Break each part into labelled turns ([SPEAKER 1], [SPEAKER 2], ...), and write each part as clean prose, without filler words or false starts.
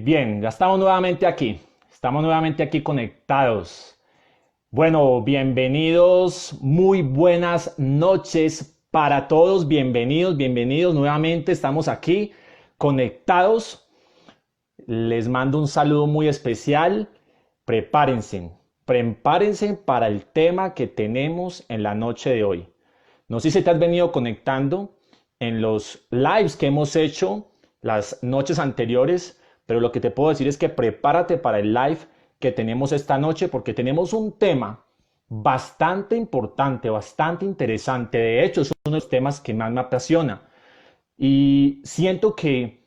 [SPEAKER 1] Bien, ya estamos nuevamente aquí. Estamos nuevamente aquí conectados. Bueno, bienvenidos, muy buenas noches para todos. Bienvenidos, bienvenidos. Nuevamente estamos aquí conectados. Les mando un saludo muy especial. Prepárense, prepárense para el tema que tenemos en la noche de hoy. No sé si te has venido conectando en los lives que hemos hecho las noches anteriores, pero lo que te puedo decir es que prepárate para el live que tenemos esta noche porque tenemos un tema bastante importante, bastante interesante. De hecho, es uno de los temas que más me apasiona. Y siento que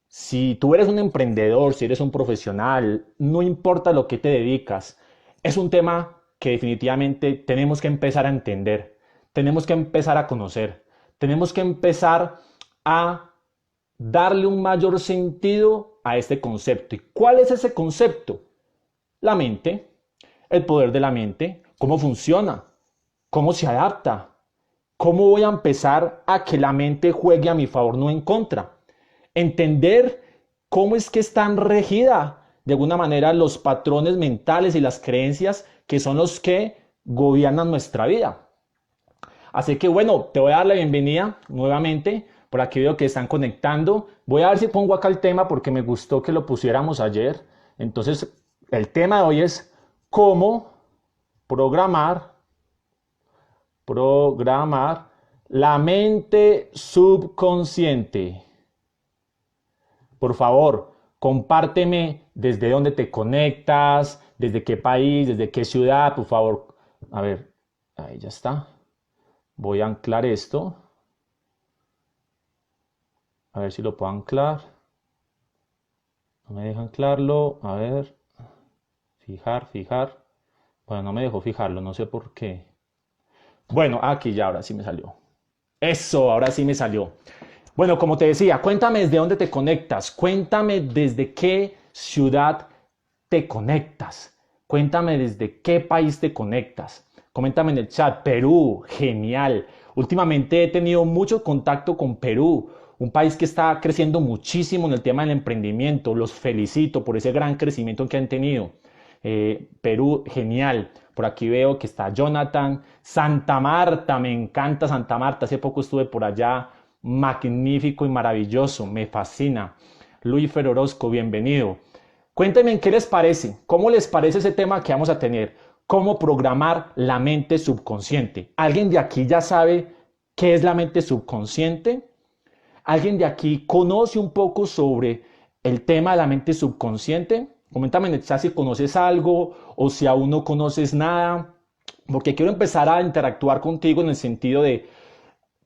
[SPEAKER 1] si tú eres un emprendedor, si eres un profesional, no importa lo que te dedicas, es un tema que definitivamente tenemos que empezar a entender, tenemos que empezar a conocer, tenemos que empezar a darle un mayor sentido a este concepto. ¿Y cuál es ese concepto? La mente, el poder de la mente, cómo funciona, cómo se adapta, cómo voy a empezar a que la mente juegue a mi favor, no en contra. Entender cómo es que están regidas de alguna manera los patrones mentales y las creencias que son los que gobiernan nuestra vida. Así que bueno, te voy a dar la bienvenida nuevamente. Por aquí veo que están conectando. Voy a ver si pongo acá el tema porque me gustó que lo pusiéramos ayer. Entonces, el tema de hoy es cómo programar la mente subconsciente. Por favor, compárteme desde dónde te conectas, desde qué país, desde qué ciudad, por favor. A ver, ahí ya está. Voy a anclar esto. A ver si lo puedo anclar. No me deja anclarlo. A ver. Fijar. Bueno, no me dejó fijarlo, no sé por qué. Bueno, aquí ya, ahora sí me salió. Eso, ahora sí me salió. Bueno, como te decía, cuéntame desde dónde te conectas. Cuéntame desde qué ciudad te conectas. Cuéntame desde qué país te conectas. Coméntame en el chat. Perú, genial. Últimamente he tenido mucho contacto con Perú, un país que está creciendo muchísimo en el tema del emprendimiento. Los felicito por ese gran crecimiento que han tenido. Perú, genial. Por aquí veo que está Jonathan. Santa Marta, me encanta Santa Marta. Hace poco estuve por allá. Magnífico y maravilloso, me fascina. Luis Fer Orozco, bienvenido. Cuéntenme en qué les parece, cómo les parece ese tema que vamos a tener, cómo programar la mente subconsciente. ¿Alguien de aquí ya sabe qué es la mente subconsciente? ¿Alguien de aquí conoce un poco sobre el tema de la mente subconsciente? Coméntame en el chat si conoces algo o si aún no conoces nada, porque quiero empezar a interactuar contigo en el sentido de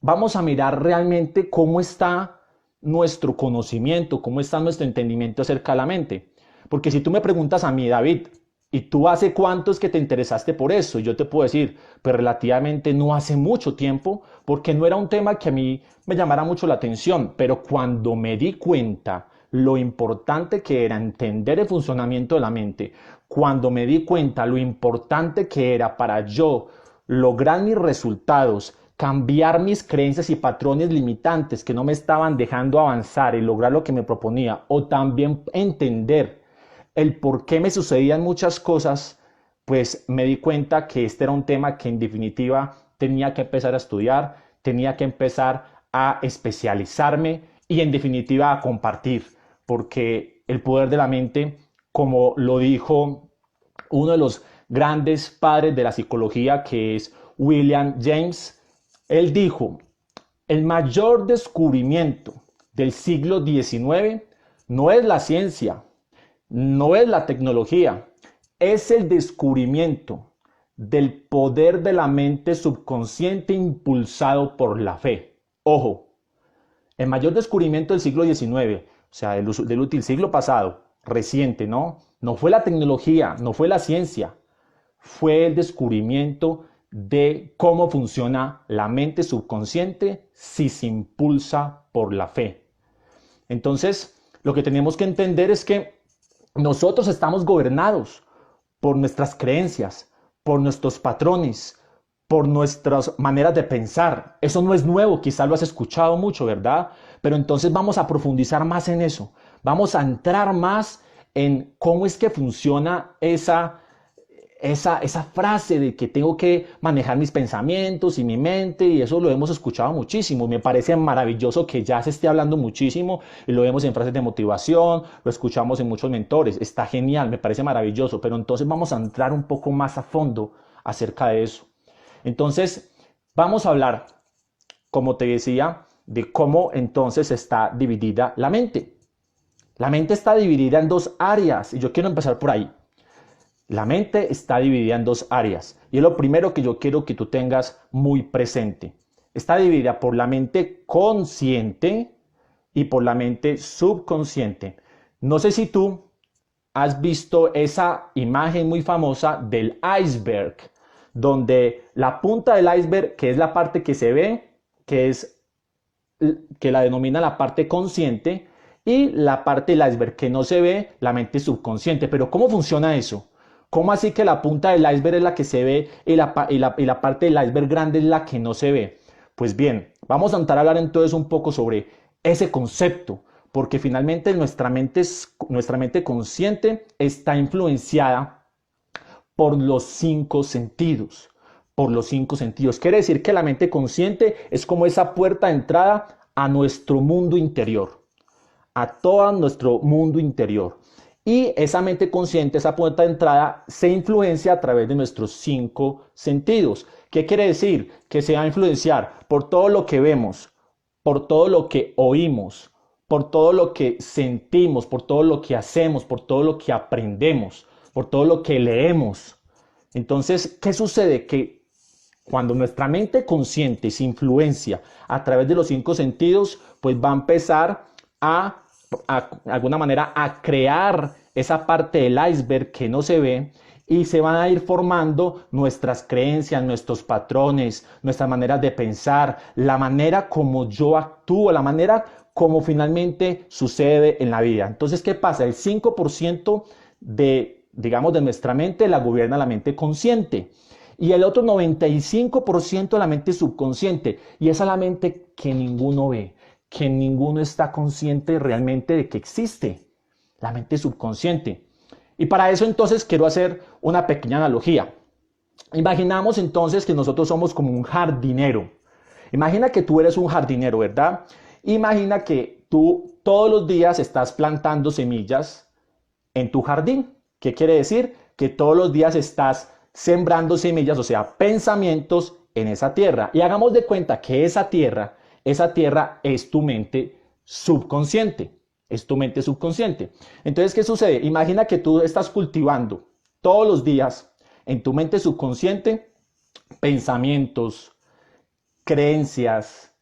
[SPEAKER 1] vamos a mirar realmente cómo está nuestro conocimiento, cómo está nuestro entendimiento acerca de la mente. Porque si tú me preguntas a mí, David, ¿y tú hace cuánto es que te interesaste por eso? Yo te puedo decir, pues relativamente no hace mucho tiempo, porque no era un tema que a mí me llamara mucho la atención, pero cuando me di cuenta lo importante que era entender el funcionamiento de la mente, cuando me di cuenta lo importante que era para yo lograr mis resultados, cambiar mis creencias y patrones limitantes que no me estaban dejando avanzar y lograr lo que me proponía, o también entender el por qué me sucedían muchas cosas, pues me di cuenta que este era un tema que en definitiva tenía que empezar a estudiar, tenía que empezar a especializarme y en definitiva a compartir, porque el poder de la mente, como lo dijo uno de los grandes padres de la psicología, que es William James, él dijo, el mayor descubrimiento del siglo XIX no es la ciencia, no es la tecnología, es el descubrimiento del poder de la mente subconsciente impulsado por la fe. Ojo, el mayor descubrimiento del siglo XIX, o sea, del siglo pasado, reciente, ¿no? No fue la tecnología, no fue la ciencia, fue el descubrimiento de cómo funciona la mente subconsciente si se impulsa por la fe. Entonces, lo que tenemos que entender es que nosotros estamos gobernados por nuestras creencias, por nuestros patrones, por nuestras maneras de pensar. Eso no es nuevo, quizás lo has escuchado mucho, ¿verdad? Pero entonces vamos a profundizar más en eso.
[SPEAKER 2] Vamos a entrar más en cómo es que funciona esa frase de que tengo que manejar mis pensamientos y mi mente, y eso lo hemos escuchado muchísimo. Me parece maravilloso que ya se esté hablando muchísimo y lo vemos en frases de motivación, lo escuchamos en muchos mentores. Está genial, me parece maravilloso, pero entonces vamos a entrar un poco más a fondo acerca de eso. Entonces, vamos a hablar, como te decía, de cómo entonces está dividida la mente. La mente está dividida en dos áreas y yo quiero empezar por ahí. La mente está dividida en dos áreas y es lo primero que yo quiero que tú tengas muy presente. Está dividida por la mente consciente y por la mente subconsciente. No sé si tú has visto esa imagen muy famosa del iceberg, donde la punta del iceberg, que es la parte que se ve, que la denomina la parte consciente, y la parte del iceberg que no se ve, la mente subconsciente. Pero ¿cómo funciona eso? ¿Cómo así que la punta del iceberg es la que se ve y la parte del iceberg grande es la que no se ve? Pues bien, vamos a entrar a hablar entonces un poco sobre ese concepto, porque finalmente nuestra mente consciente está influenciada por los cinco sentidos. Por los cinco sentidos. Quiere decir que la mente consciente es como esa puerta de entrada a nuestro mundo interior, a todo nuestro mundo interior. Y esa mente consciente, esa puerta de entrada, se influencia a través de nuestros cinco sentidos. ¿Qué quiere decir? Que se va a influenciar por todo lo que vemos, por todo lo que oímos, por todo lo que sentimos, por todo lo que hacemos, por todo lo que aprendemos, por todo lo que leemos. Entonces, ¿qué sucede? Que cuando nuestra mente consciente se influencia a través de los cinco sentidos, pues va a empezar de alguna manera a crear esa parte del iceberg que no se ve y se van a ir formando nuestras creencias, nuestros patrones, nuestras maneras de pensar, la manera como yo actúo, la manera como finalmente sucede en la vida. Entonces, ¿qué pasa? El 5% de nuestra mente la gobierna la mente consciente y el otro 95% la mente subconsciente, y esa es la mente que ninguno ve, que ninguno está consciente realmente de que existe, la mente subconsciente. Y para eso entonces quiero hacer una pequeña analogía. Imaginamos entonces que nosotros somos como un jardinero. Imagina que tú eres un jardinero, ¿verdad? Imagina que tú todos los días estás plantando semillas en tu jardín. ¿Qué quiere decir? Que todos los días estás sembrando semillas, o sea, pensamientos en esa tierra. Y hagamos de cuenta que esa tierra es tu mente subconsciente. Es tu mente subconsciente. Entonces, ¿qué sucede? Imagina que tú estás cultivando todos los días en tu mente subconsciente pensamientos, creencias,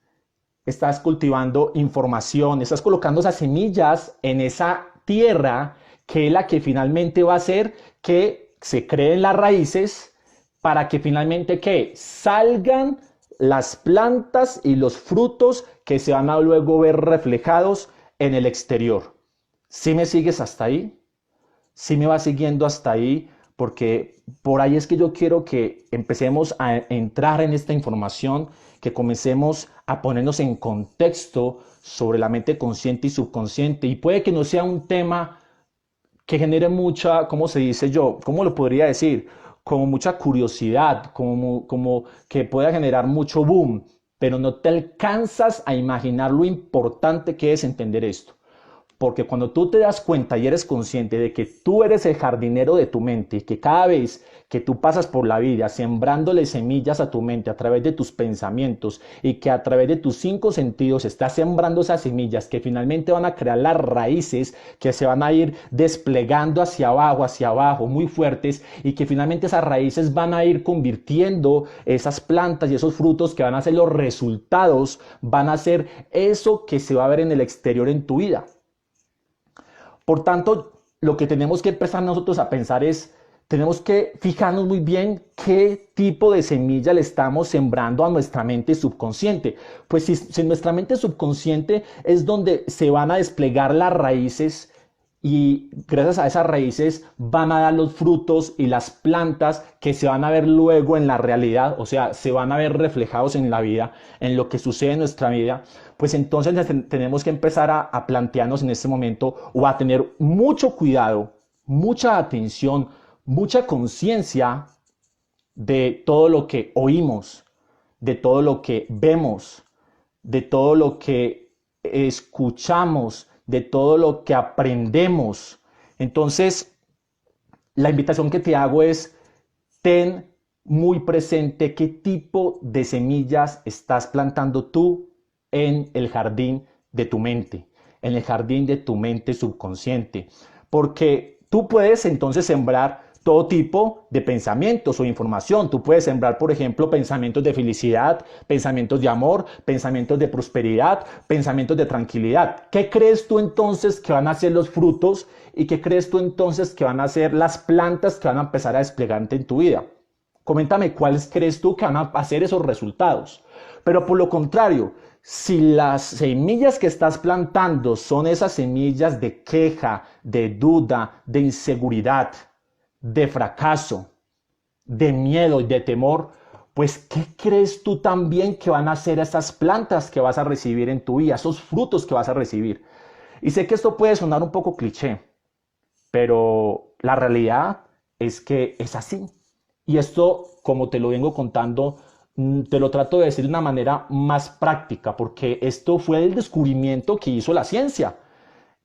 [SPEAKER 2] estás cultivando información, estás colocando esas semillas en esa tierra que es la que finalmente va a hacer que se creen las raíces para que finalmente ¿qué? Salgan las plantas y los frutos que se van a luego ver reflejados en el exterior. ¿Sí me sigues hasta ahí? ¿Sí me vas siguiendo hasta ahí? Porque por ahí es que yo quiero que empecemos a entrar en esta información, que comencemos a ponernos en contexto sobre la mente consciente y subconsciente. Y puede que no sea un tema que genere mucha, ¿cómo se dice yo? ¿Cómo lo podría decir? Como mucha curiosidad, como que pueda generar mucho boom, pero no te alcanzas a imaginar lo importante que es entender esto. Porque cuando tú te das cuenta y eres consciente de que tú eres el jardinero de tu mente y que cada vez que tú pasas por la vida sembrándole semillas a tu mente a través de tus pensamientos y que a través de tus cinco sentidos estás sembrando esas semillas que finalmente van a crear las raíces que se van a ir desplegando hacia abajo, muy fuertes, y que finalmente esas raíces van a ir convirtiendo esas plantas y esos frutos que van a ser los resultados, van a ser eso que se va a ver en el exterior en tu vida. Por tanto, lo que tenemos que empezar nosotros a pensar es, tenemos que fijarnos muy bien qué tipo de semilla le estamos sembrando a nuestra mente subconsciente. Pues si nuestra mente subconsciente es donde se van a desplegar las raíces, y gracias a esas raíces van a dar los frutos y las plantas que se van a ver luego en la realidad, o sea, se van a ver reflejados en la vida, en lo que sucede en nuestra vida. pues entonces tenemos que empezar a plantearnos en este momento o a tener mucho cuidado, mucha atención, mucha conciencia de todo lo que oímos, de todo lo que vemos, de todo lo que escuchamos, de todo lo que aprendemos. Entonces, la invitación que te hago es, ten muy presente qué tipo de semillas estás plantando tú en el jardín de tu mente, en el jardín de tu mente subconsciente, porque tú puedes entonces sembrar todo tipo de pensamientos o información. Tú puedes sembrar, por ejemplo, pensamientos de felicidad, pensamientos de amor, pensamientos de prosperidad, pensamientos de tranquilidad. ¿Qué crees tú entonces que van a ser los frutos y qué crees tú entonces que van a ser las plantas que van a empezar a desplegarte en tu vida? Coméntame cuáles crees tú que van a hacer esos resultados. Pero por lo contrario, si las semillas que estás plantando son esas semillas de queja, de duda, de inseguridad, de fracaso, de miedo y de temor, pues ¿qué crees tú también que van a hacer esas plantas que vas a recibir en tu vida, esos frutos que vas a recibir? Y sé que esto puede sonar un poco cliché, pero la realidad es que es así. Y esto, como te lo vengo contando, te lo trato de decir de una manera más práctica, porque esto fue el descubrimiento que hizo la ciencia.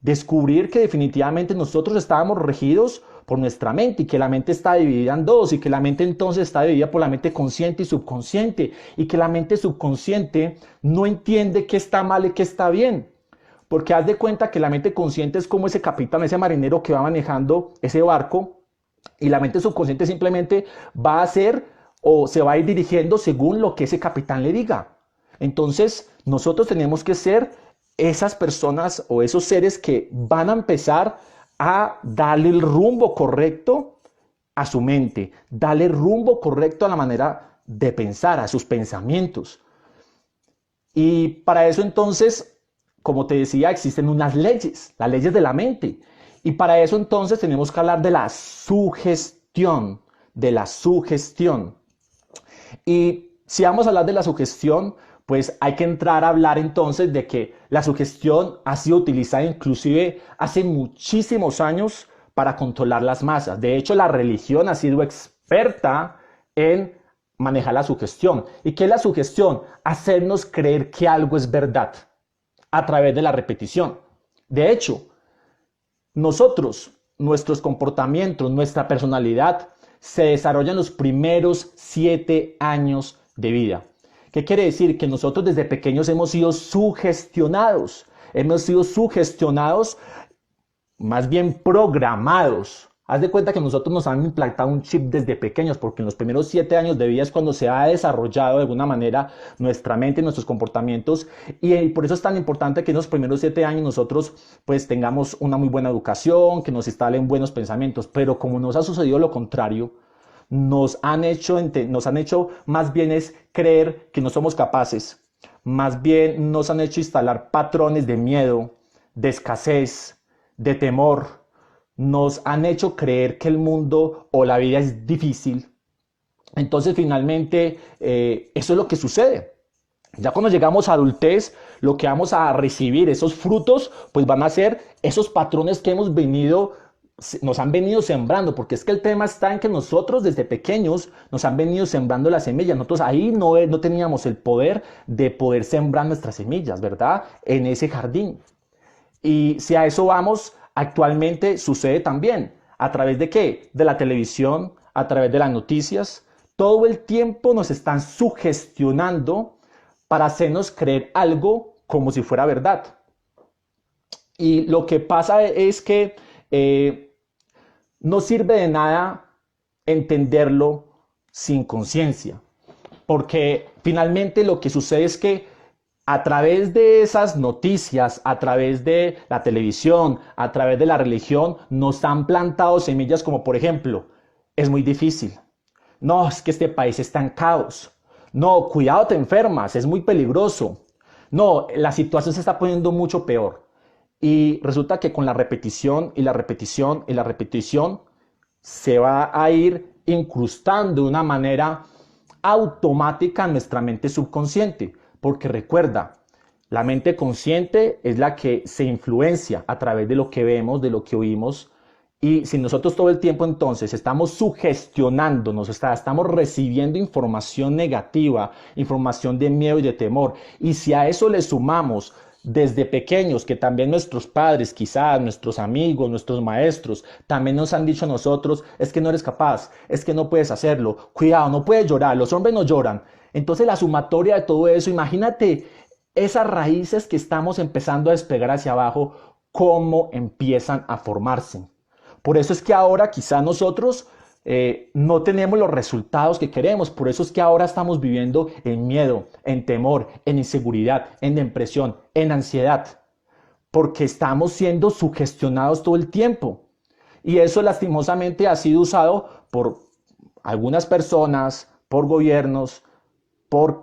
[SPEAKER 2] Descubrir que definitivamente nosotros estábamos regidos por nuestra mente y que la mente está dividida en dos y que la mente entonces está dividida por la mente consciente y subconsciente y que la mente subconsciente no entiende qué está mal y qué está bien. Porque haz de cuenta que la mente consciente es como ese capitán, ese marinero que va manejando ese barco y la mente subconsciente simplemente va a hacer o se va a ir dirigiendo según lo que ese capitán le diga. Entonces, nosotros tenemos que ser esas personas o esos seres que van a empezar a darle el rumbo correcto a su mente, darle el rumbo correcto a la manera de pensar, a sus pensamientos. Y para eso entonces, como te decía, existen unas leyes, las leyes de la mente. Y para eso entonces tenemos que hablar de la sugestión, de la sugestión. Y si vamos a hablar de la sugestión, pues hay que entrar a hablar entonces de que la sugestión ha sido utilizada inclusive hace muchísimos años para controlar las masas. De hecho, la religión ha sido experta en manejar la sugestión. ¿Y qué es la sugestión? Hacernos creer que algo es verdad a través de la repetición. De hecho, nosotros, nuestros comportamientos, nuestra personalidad se desarrollan los primeros 7 años de vida. ¿Qué quiere decir? Que nosotros desde pequeños hemos sido sugestionados, más bien programados. Haz de cuenta que nosotros nos han implantado un chip desde pequeños, porque en los primeros 7 años de vida es cuando se ha desarrollado de alguna manera nuestra mente y nuestros comportamientos. Y por eso es tan importante que en los primeros 7 años nosotros pues tengamos una muy buena educación, que nos instalen buenos pensamientos. Pero como nos ha sucedido lo contrario, nos han hecho más bien es creer que no somos capaces. Más bien nos han hecho instalar patrones de miedo, de escasez, de temor. Nos han hecho creer que el mundo o la vida es difícil. Entonces finalmente eso es lo que sucede. Ya cuando llegamos a adultez, lo que vamos a recibir, esos frutos, pues van a ser esos patrones que nos han venido sembrando, porque es que el tema está en que nosotros desde pequeños nos han venido sembrando las semillas. Nosotros ahí no teníamos el poder de poder sembrar nuestras semillas, ¿verdad? En ese jardín. Y si a eso vamos, actualmente sucede también. ¿A través de qué? De la televisión, a través de las noticias. Todo el tiempo nos están sugestionando para hacernos creer algo como si fuera verdad. Y lo que pasa es que no sirve de nada entenderlo sin conciencia, porque finalmente lo que sucede es que a través de esas noticias, a través de la televisión, a través de la religión, nos han plantado semillas como, por ejemplo, es muy difícil. No, es que este país está en caos. No, cuidado, te enfermas, es muy peligroso. No, la situación se está poniendo mucho peor. Y resulta que con la repetición y la repetición y la repetición se va a ir incrustando de una manera automática en nuestra mente subconsciente. Porque recuerda, La mente consciente es la que se influencia a través de lo que vemos, de lo que oímos. Y si nosotros todo el tiempo entonces estamos sugestionándonos, estamos recibiendo información negativa, información de miedo y de temor, y si a eso le sumamos desde pequeños, que también nuestros padres, quizás nuestros amigos, nuestros maestros, también nos han dicho a nosotros, es que no eres capaz, es que no puedes hacerlo, cuidado, no puedes llorar, los hombres no lloran. Entonces la sumatoria de todo eso, imagínate esas raíces que estamos empezando a despegar hacia abajo, cómo empiezan a formarse. Por eso es que ahora quizá nosotros no tenemos los resultados que queremos. Por eso es que ahora estamos viviendo en miedo, en temor, en inseguridad, en depresión, en ansiedad. Porque estamos siendo sugestionados todo el tiempo. Y eso lastimosamente ha sido usado por algunas personas, por gobiernos, por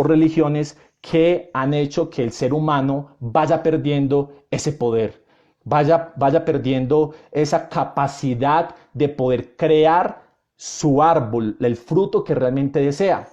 [SPEAKER 2] religiones que han hecho que el ser humano vaya perdiendo ese poder, vaya perdiendo esa capacidad de poder crear su árbol, el fruto que realmente desea.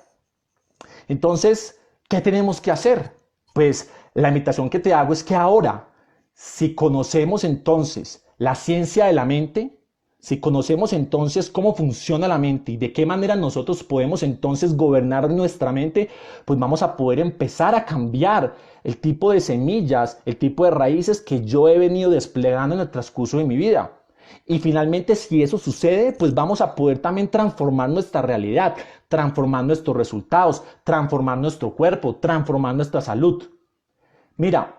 [SPEAKER 2] Entonces, ¿qué tenemos que hacer? Pues la invitación que te hago es que ahora, si conocemos entonces la ciencia de la mente, si conocemos entonces cómo funciona la mente y de qué manera nosotros podemos entonces gobernar nuestra mente, pues vamos a poder empezar a cambiar el tipo de semillas, el tipo de raíces que yo he venido desplegando en el transcurso de mi vida. Y finalmente, si eso sucede, pues vamos a poder también transformar nuestra realidad, transformar nuestros resultados, transformar nuestro cuerpo, transformar nuestra salud. Mira,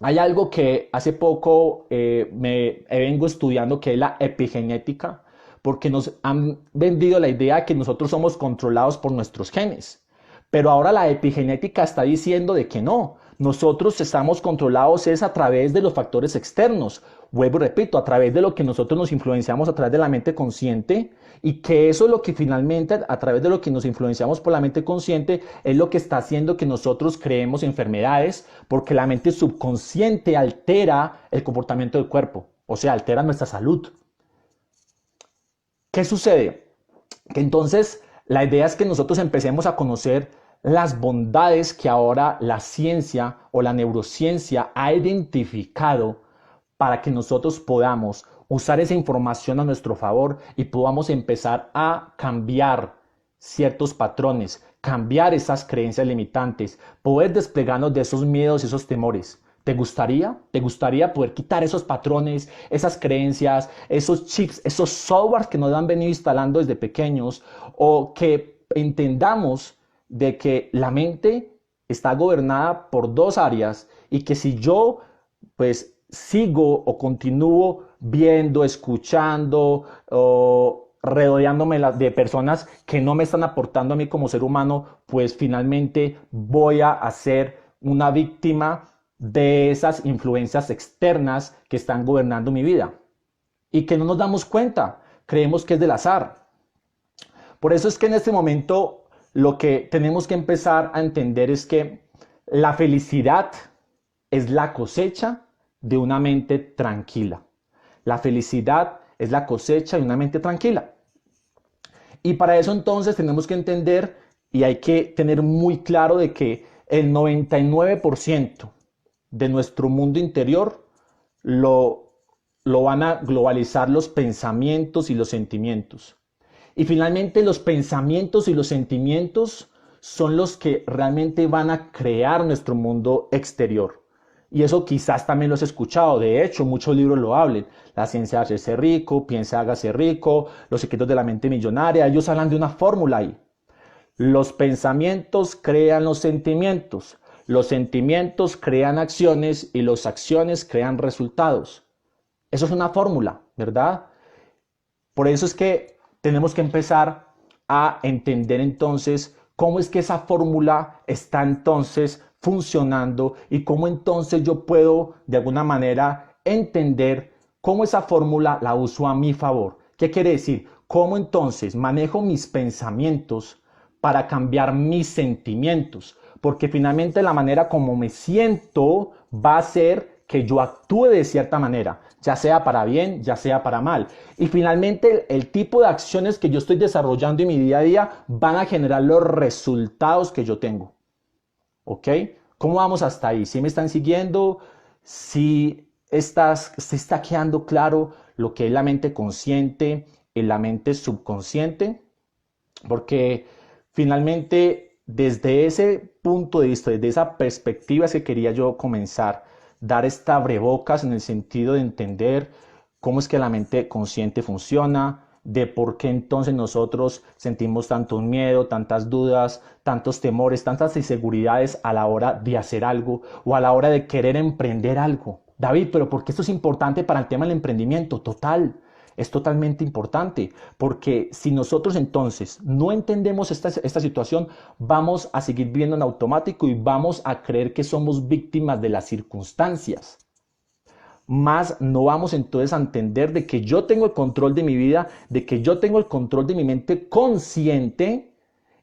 [SPEAKER 2] hay algo que hace poco me vengo estudiando que es la epigenética, porque nos han vendido la idea de que nosotros somos controlados por nuestros genes. Pero ahora la epigenética está diciendo de que no. Nosotros estamos controlados es a través de los factores externos. Vuelvo y repito, a través de lo que nosotros nos influenciamos a través de la mente consciente, y que eso es lo que finalmente, a través de lo que nos influenciamos por la mente consciente, es lo que está haciendo que nosotros creemos enfermedades, porque la mente subconsciente altera el comportamiento del cuerpo, o sea, altera nuestra salud. ¿Qué sucede? Que entonces la idea es que nosotros empecemos a conocer las bondades que ahora la ciencia o la neurociencia ha identificado para que nosotros podamos usar esa información a nuestro favor y podamos empezar a cambiar ciertos patrones, cambiar esas creencias limitantes, poder desplegarnos de esos miedos y esos temores. ¿Te gustaría? ¿Te gustaría poder quitar esos patrones, esas creencias, esos chips, esos softwares que nos han venido instalando desde pequeños, o que entendamos de que la mente está gobernada por dos áreas y que si yo pues sigo o continúo viendo, escuchando o rodeándome de personas que no me están aportando a mí como ser humano, pues finalmente voy a ser una víctima de esas influencias externas que están gobernando mi vida y que no nos damos cuenta, creemos que es del azar. Por eso es que en este momento lo que tenemos que empezar a entender es que la felicidad es la cosecha de una mente tranquila. La felicidad es la cosecha de una mente tranquila. Y para eso entonces tenemos que entender y hay que tener muy claro de que el 99% de nuestro mundo interior lo van a globalizar los pensamientos y los sentimientos. Y finalmente los pensamientos y los sentimientos son los que realmente van a crear nuestro mundo exterior. Y eso quizás también lo has escuchado. De hecho, muchos libros lo hablan. La ciencia de hacerse rico, piensa, hágase rico, los secretos de la mente millonaria. Ellos hablan de una fórmula ahí. Los pensamientos crean los sentimientos crean acciones y las acciones crean resultados. Eso es una fórmula, ¿verdad? Por eso es que tenemos que empezar a entender entonces cómo es que esa fórmula está entonces funcionando y cómo entonces yo puedo de alguna manera entender cómo esa fórmula la uso a mi favor. ¿Qué quiere decir? Cómo entonces manejo mis pensamientos para cambiar mis sentimientos, porque finalmente la manera como me siento va a hacer que yo actúe de cierta manera, ya sea para bien, ya sea para mal. Y finalmente el tipo de acciones que yo estoy desarrollando en mi día a día van a generar los resultados que yo tengo. ¿Ok? ¿Cómo vamos hasta ahí? ¿Sí me están siguiendo? ¿Sí se está quedando claro lo que es la mente consciente y la mente subconsciente? Porque finalmente, desde ese punto de vista, desde esa perspectiva es que quería yo comenzar, dar esta abrebocas en el sentido de entender cómo es que la mente consciente funciona, de por qué entonces nosotros sentimos tanto miedo, tantas dudas, tantos temores, tantas inseguridades a la hora de hacer algo o a la hora de querer emprender algo. David, pero ¿por qué esto es importante para el tema del emprendimiento? Total, es totalmente importante, porque si nosotros entonces no entendemos esta situación, vamos a seguir viviendo en automático y vamos a creer que somos víctimas de las circunstancias. Más no vamos entonces a entender de que yo tengo el control de mi vida, de que yo tengo el control de mi mente consciente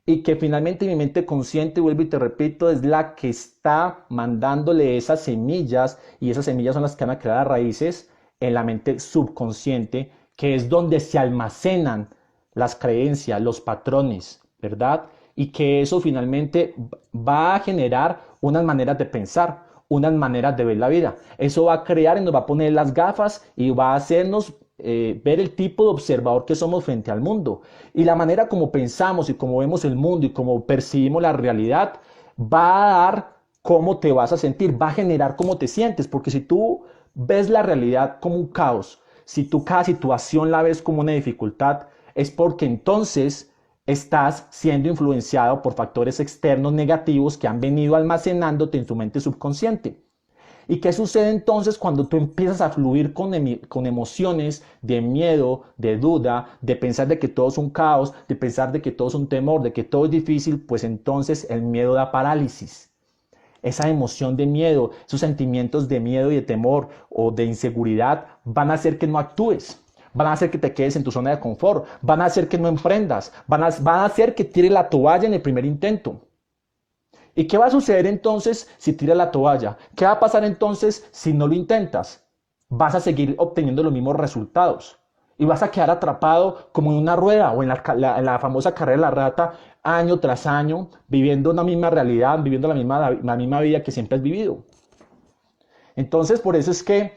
[SPEAKER 2] y que finalmente mi mente consciente, vuelvo y te repito, es la que está mandándole esas semillas y esas semillas son las que van a crear raíces en la mente subconsciente, que es donde se almacenan las creencias, los patrones, ¿verdad? Y que eso finalmente va a generar unas maneras de pensar, unas maneras de ver la vida. Eso va a crear y nos va a poner las gafas y va a hacernos ver el tipo de observador que somos frente al mundo. Y la manera como pensamos y como vemos el mundo y como percibimos la realidad va a dar cómo te vas a sentir, va a generar cómo te sientes, porque si tú ves la realidad como un caos, si tú cada situación la ves como una dificultad, es porque entonces estás siendo influenciado por factores externos negativos que han venido almacenándote en tu mente subconsciente. ¿Y qué sucede entonces cuando tú empiezas a fluir con emociones de miedo, de duda, de pensar de que todo es un caos, de pensar de que todo es un temor, de que todo es difícil? Pues entonces el miedo da parálisis. Esa emoción de miedo, esos sentimientos de miedo y de temor o de inseguridad van a hacer que no actúes. Van a hacer que te quedes en tu zona de confort, van a hacer que no emprendas, van a hacer que tires la toalla en el primer intento. ¿Y qué va a suceder entonces si tiras la toalla? ¿Qué va a pasar entonces si no lo intentas? Vas a seguir obteniendo los mismos resultados y vas a quedar atrapado como en una rueda o en la famosa carrera de la rata año tras año, viviendo una misma realidad, viviendo la misma vida que siempre has vivido. Entonces, por eso es que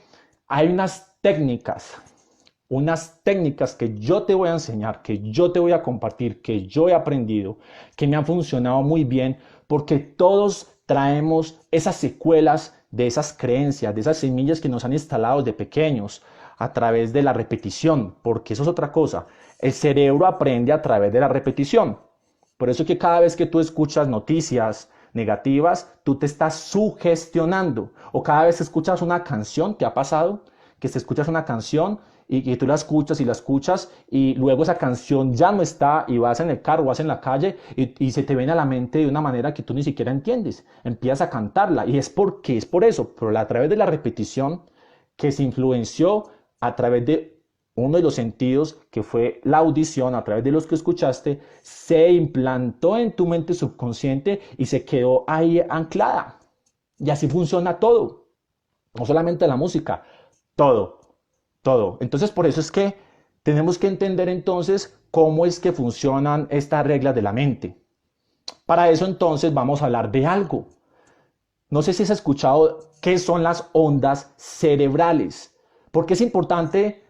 [SPEAKER 2] hay unas técnicas que yo te voy a enseñar, que yo te voy a compartir, que yo he aprendido, que me han funcionado muy bien, porque todos traemos esas secuelas de esas creencias, de esas semillas que nos han instalado de pequeños a través de la repetición, porque eso es otra cosa. El cerebro aprende a través de la repetición. Por eso es que cada vez que tú escuchas noticias negativas, tú te estás sugestionando. O cada vez que escuchas una canción, ¿te ha pasado? Que te escuchas una canción y que tú la escuchas y luego esa canción ya no está y vas en el carro, vas en la calle y se te viene a la mente de una manera que tú ni siquiera entiendes. Empiezas a cantarla y es porque es por eso, pero a través de la repetición que se influenció a través de uno de los sentidos que fue la audición, a través de los que escuchaste, se implantó en tu mente subconsciente y se quedó ahí anclada. Y así funciona todo, no solamente la música, todo, todo. Entonces, por eso es que tenemos que entender entonces cómo es que funcionan estas reglas de la mente. Para eso entonces vamos a hablar de algo. No sé si has escuchado qué son las ondas cerebrales. ¿Por qué es importante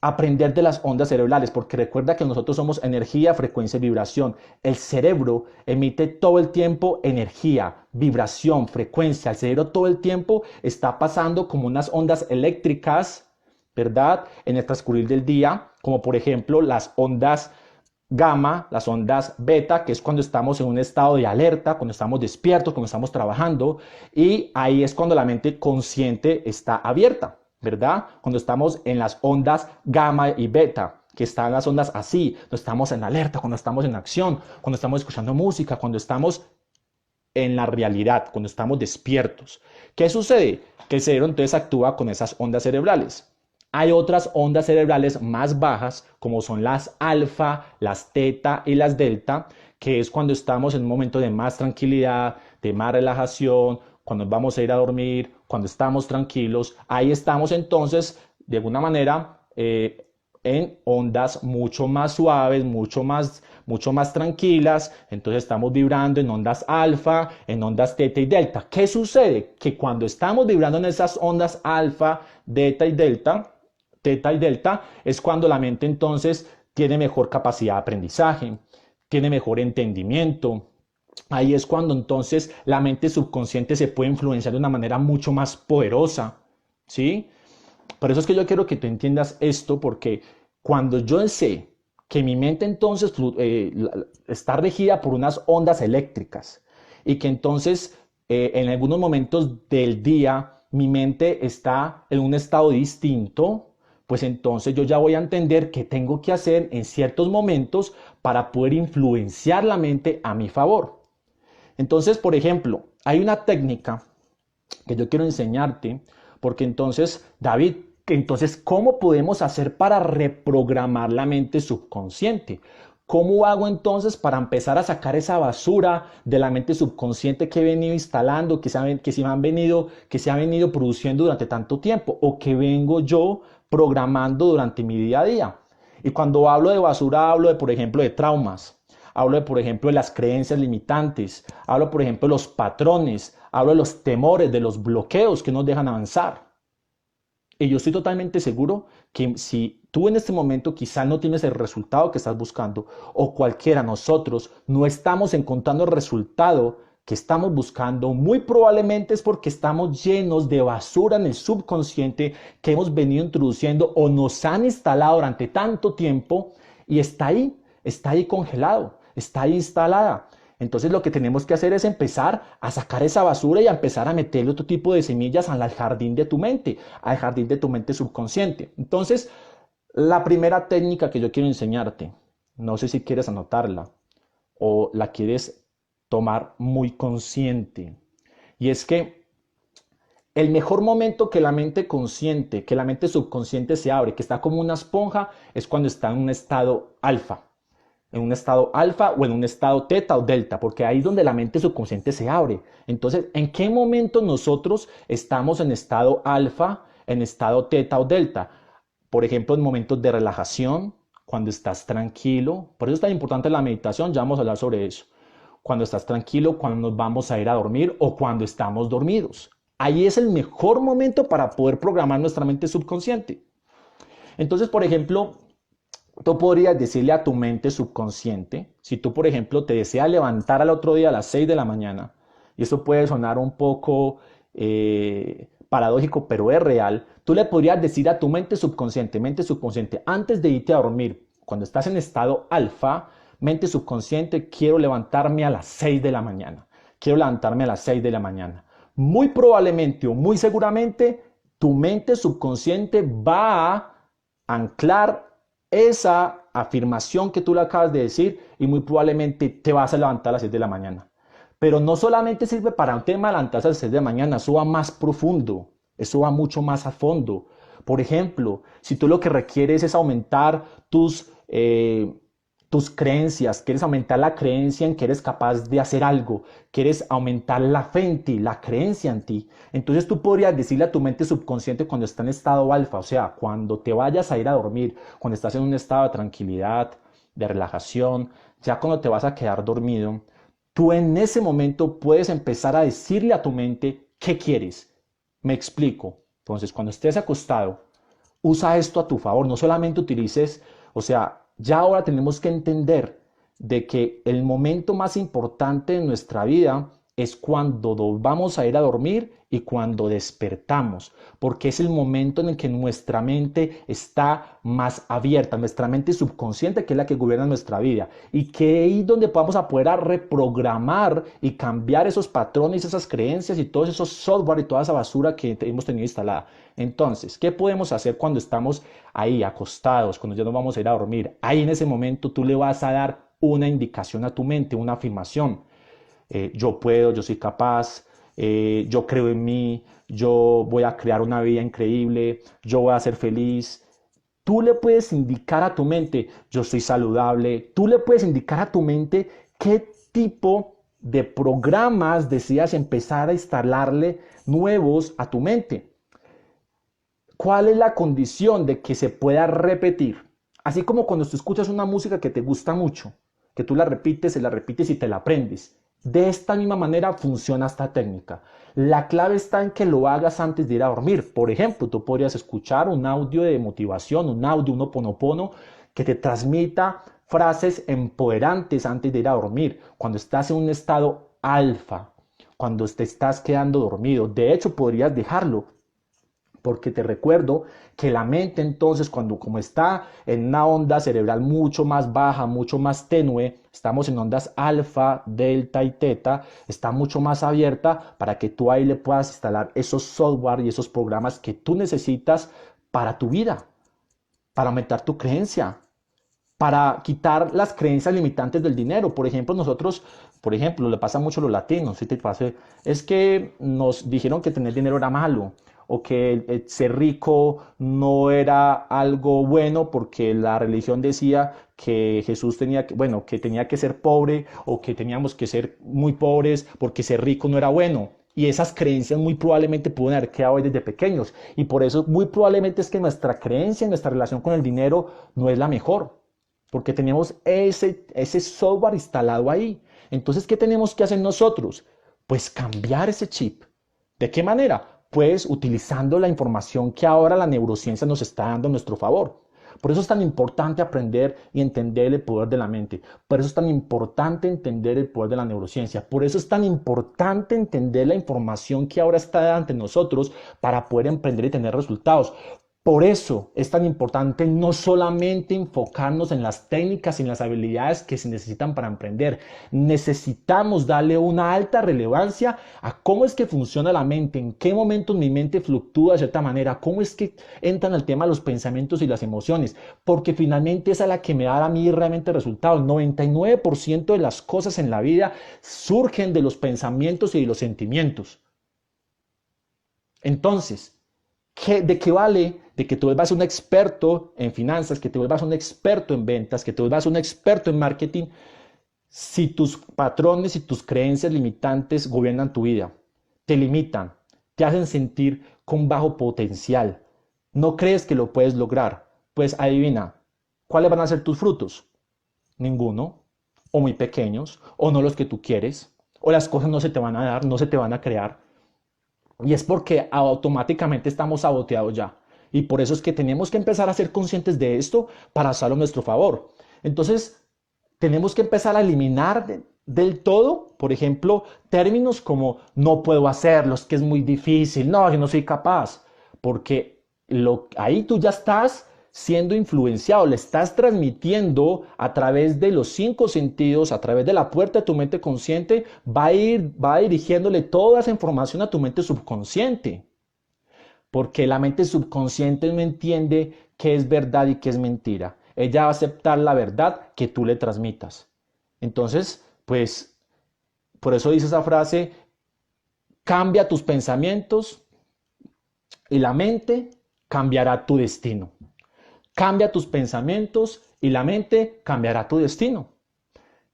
[SPEAKER 2] aprender de las ondas cerebrales? Porque recuerda que nosotros somos energía, frecuencia y vibración. El cerebro emite todo el tiempo energía, vibración, frecuencia. El cerebro todo el tiempo está pasando como unas ondas eléctricas, ¿verdad? En el transcurrir del día, como por ejemplo las ondas gamma, las ondas beta, que es cuando estamos en un estado de alerta, cuando estamos despiertos, cuando estamos trabajando, y ahí es cuando la mente consciente está abierta, ¿verdad? Cuando estamos en las ondas gamma y beta, que están las ondas así, cuando estamos en alerta, cuando estamos en acción, cuando estamos escuchando música, cuando estamos en la realidad, cuando estamos despiertos. ¿Qué sucede? Que el cerebro entonces actúa con esas ondas cerebrales. Hay otras ondas cerebrales más bajas, como son las alfa, las teta y las delta, que es cuando estamos en un momento de más tranquilidad, de más relajación, cuando vamos a ir a dormir, cuando estamos tranquilos. Ahí estamos entonces, de alguna manera, en ondas mucho más suaves, mucho más tranquilas. Entonces estamos vibrando en ondas alfa, en ondas teta y delta. ¿Qué sucede? Que cuando estamos vibrando en esas ondas alfa, teta y delta, es cuando la mente entonces tiene mejor capacidad de aprendizaje, tiene mejor entendimiento. Ahí es cuando entonces la mente subconsciente se puede influenciar de una manera mucho más poderosa, ¿sí? Por eso es que yo quiero que tú entiendas esto, porque cuando yo sé que mi mente entonces está regida por unas ondas eléctricas y que entonces en algunos momentos del día mi mente está en un estado distinto, pues entonces yo ya voy a entender qué tengo que hacer en ciertos momentos para poder influenciar la mente a mi favor. Entonces, por ejemplo, hay una técnica que yo quiero enseñarte, porque entonces, David, entonces, ¿cómo podemos hacer para reprogramar la mente subconsciente? ¿Cómo hago entonces para empezar a sacar esa basura de la mente subconsciente que he venido instalando, que se ha venido produciendo durante tanto tiempo o que vengo yo programando durante mi día a día? Y cuando hablo de basura, hablo de, por ejemplo, de traumas. Hablo de, por ejemplo, de las creencias limitantes. Hablo, por ejemplo, de los patrones. Hablo de los temores, de los bloqueos que nos dejan avanzar. Y yo estoy totalmente seguro que si tú en este momento quizá no tienes el resultado que estás buscando, o cualquiera de nosotros no estamos encontrando el resultado que estamos buscando, muy probablemente es porque estamos llenos de basura en el subconsciente que hemos venido introduciendo o nos han instalado durante tanto tiempo y está ahí congelado, está ahí instalada. Entonces lo que tenemos que hacer es empezar a sacar esa basura y a empezar a meterle otro tipo de semillas al jardín de tu mente, al jardín de tu mente subconsciente. Entonces, la primera técnica que yo quiero enseñarte, no sé si quieres anotarla o la quieres tomar muy consciente, y es que el mejor momento que la mente consciente, que la mente subconsciente se abre, que está como una esponja, es cuando está en un estado alfa. En un estado alfa o en un estado teta o delta, porque ahí es donde la mente subconsciente se abre. Entonces, ¿en qué momento nosotros estamos en estado alfa, en estado teta o delta? Por ejemplo, en momentos de relajación, cuando estás tranquilo. Por eso es tan importante la meditación, ya vamos a hablar sobre eso. Cuando estás tranquilo, cuando nos vamos a ir a dormir o cuando estamos dormidos. Ahí es el mejor momento para poder programar nuestra mente subconsciente. Entonces, por ejemplo, tú podrías decirle a tu mente subconsciente, si tú, por ejemplo, te deseas levantar al otro día a las 6 de la mañana, y eso puede sonar un poco paradójico, pero es real, tú le podrías decir a tu mente subconsciente, antes de irte a dormir, cuando estás en estado alfa, mente subconsciente, quiero levantarme a las 6 de la mañana, quiero levantarme a las 6 de la mañana. Muy probablemente o muy seguramente, tu mente subconsciente va a anclar esa afirmación que tú le acabas de decir y muy probablemente te vas a levantar a las 6 de la mañana. Pero no solamente sirve para un tema de levantarse a las 6 de la mañana, eso va más profundo, eso va mucho más a fondo. Por ejemplo, si tú lo que requieres es aumentar tus creencias, quieres aumentar la creencia en que eres capaz de hacer algo, quieres aumentar la fe en ti, la creencia en ti. Entonces tú podrías decirle a tu mente subconsciente cuando está en estado alfa, o sea, cuando te vayas a ir a dormir, cuando estás en un estado de tranquilidad, de relajación, ya cuando te vas a quedar dormido, tú en ese momento puedes empezar a decirle a tu mente qué quieres. Me explico. Entonces, cuando estés acostado, usa esto a tu favor, no solamente utilices, o sea, ya ahora tenemos que entender de que el momento más importante de nuestra vida es cuando nos vamos a ir a dormir y cuando despertamos, porque es el momento en el que nuestra mente está más abierta, nuestra mente subconsciente, que es la que gobierna nuestra vida, y que ahí es donde vamos a poder reprogramar y cambiar esos patrones, esas creencias y todos esos software y toda esa basura que hemos tenido instalada. Entonces, ¿qué podemos hacer cuando estamos ahí acostados, cuando ya nos vamos a ir a dormir? Ahí en ese momento tú le vas a dar una indicación a tu mente, una afirmación. Yo puedo, yo soy capaz, yo creo en mí, yo voy a crear una vida increíble, yo voy a ser feliz. Tú le puedes indicar a tu mente, yo soy saludable. Tú le puedes indicar a tu mente qué tipo de programas deseas empezar a instalarle nuevos a tu mente. ¿Cuál es la condición de que se pueda repetir? Así como cuando tú escuchas una música que te gusta mucho, que tú la repites y la repites y te la aprendes. De esta misma manera funciona esta técnica. La clave está en que lo hagas antes de ir a dormir. Por ejemplo, tú podrías escuchar un audio de motivación, un audio, un oponopono que te transmita frases empoderantes antes de ir a dormir, cuando estás en un estado alfa, cuando te estás quedando dormido. De hecho, podrías dejarlo, porque te recuerdo que la mente entonces cuando como está en una onda cerebral mucho más baja, mucho más tenue, estamos en ondas alfa, delta y teta, está mucho más abierta para que tú ahí le puedas instalar esos software y esos programas que tú necesitas para tu vida, para aumentar tu creencia, para quitar las creencias limitantes del dinero. Por ejemplo, nosotros, por ejemplo, le pasa mucho a los latinos, si te pasa, es que nos dijeron que tener dinero era malo o que ser rico no era algo bueno porque la religión decía que Jesús tenía que, bueno, que tenía que ser pobre o que teníamos que ser muy pobres porque ser rico no era bueno. Y esas creencias muy probablemente pueden haber quedado desde pequeños. Y por eso muy probablemente es que nuestra creencia, nuestra relación con el dinero no es la mejor porque tenemos ese software instalado ahí. Entonces, ¿qué tenemos que hacer nosotros? Pues cambiar ese chip. ¿De qué manera? Pues utilizando la información que ahora la neurociencia nos está dando a nuestro favor. Por eso es tan importante aprender y entender el poder de la mente. Por eso es tan importante entender el poder de la neurociencia. Por eso es tan importante entender la información que ahora está ante nosotros para poder emprender y tener resultados. Por eso es tan importante no solamente enfocarnos en las técnicas y en las habilidades que se necesitan para emprender. Necesitamos darle una alta relevancia a cómo es que funciona la mente, en qué momentos mi mente fluctúa de cierta manera, cómo es que entran al tema los pensamientos y las emociones, porque finalmente esa es la que me da a mí realmente resultados. El 99% de las cosas en la vida surgen de los pensamientos y de los sentimientos. Entonces, ¿de qué vale de que tú vuelvas un experto en finanzas, que te vuelvas un experto en ventas, que te vuelvas un experto en marketing, si tus patrones y tus creencias limitantes gobiernan tu vida, te limitan, te hacen sentir con bajo potencial, no crees que lo puedes lograr? Pues adivina, ¿cuáles van a ser tus frutos? Ninguno, o muy pequeños, o no los que tú quieres, o las cosas no se te van a dar, no se te van a crear. Y es porque automáticamente estamos saboteados ya. Y por eso es que tenemos que empezar a ser conscientes de esto para usarlo a nuestro favor. Entonces, tenemos que empezar a eliminar del todo, por ejemplo, términos como no puedo hacerlo, es que es muy difícil, no, yo no soy capaz, porque ahí tú ya estás siendo influenciado, le estás transmitiendo a través de los 5 sentidos, a través de la puerta de tu mente consciente, va dirigiéndole toda esa información a tu mente subconsciente, porque la mente subconsciente no entiende qué es verdad y qué es mentira. Ella va a aceptar la verdad que tú le transmitas. Entonces, pues, por eso dice esa frase, cambia tus pensamientos y la mente cambiará tu destino. Cambia tus pensamientos y la mente cambiará tu destino.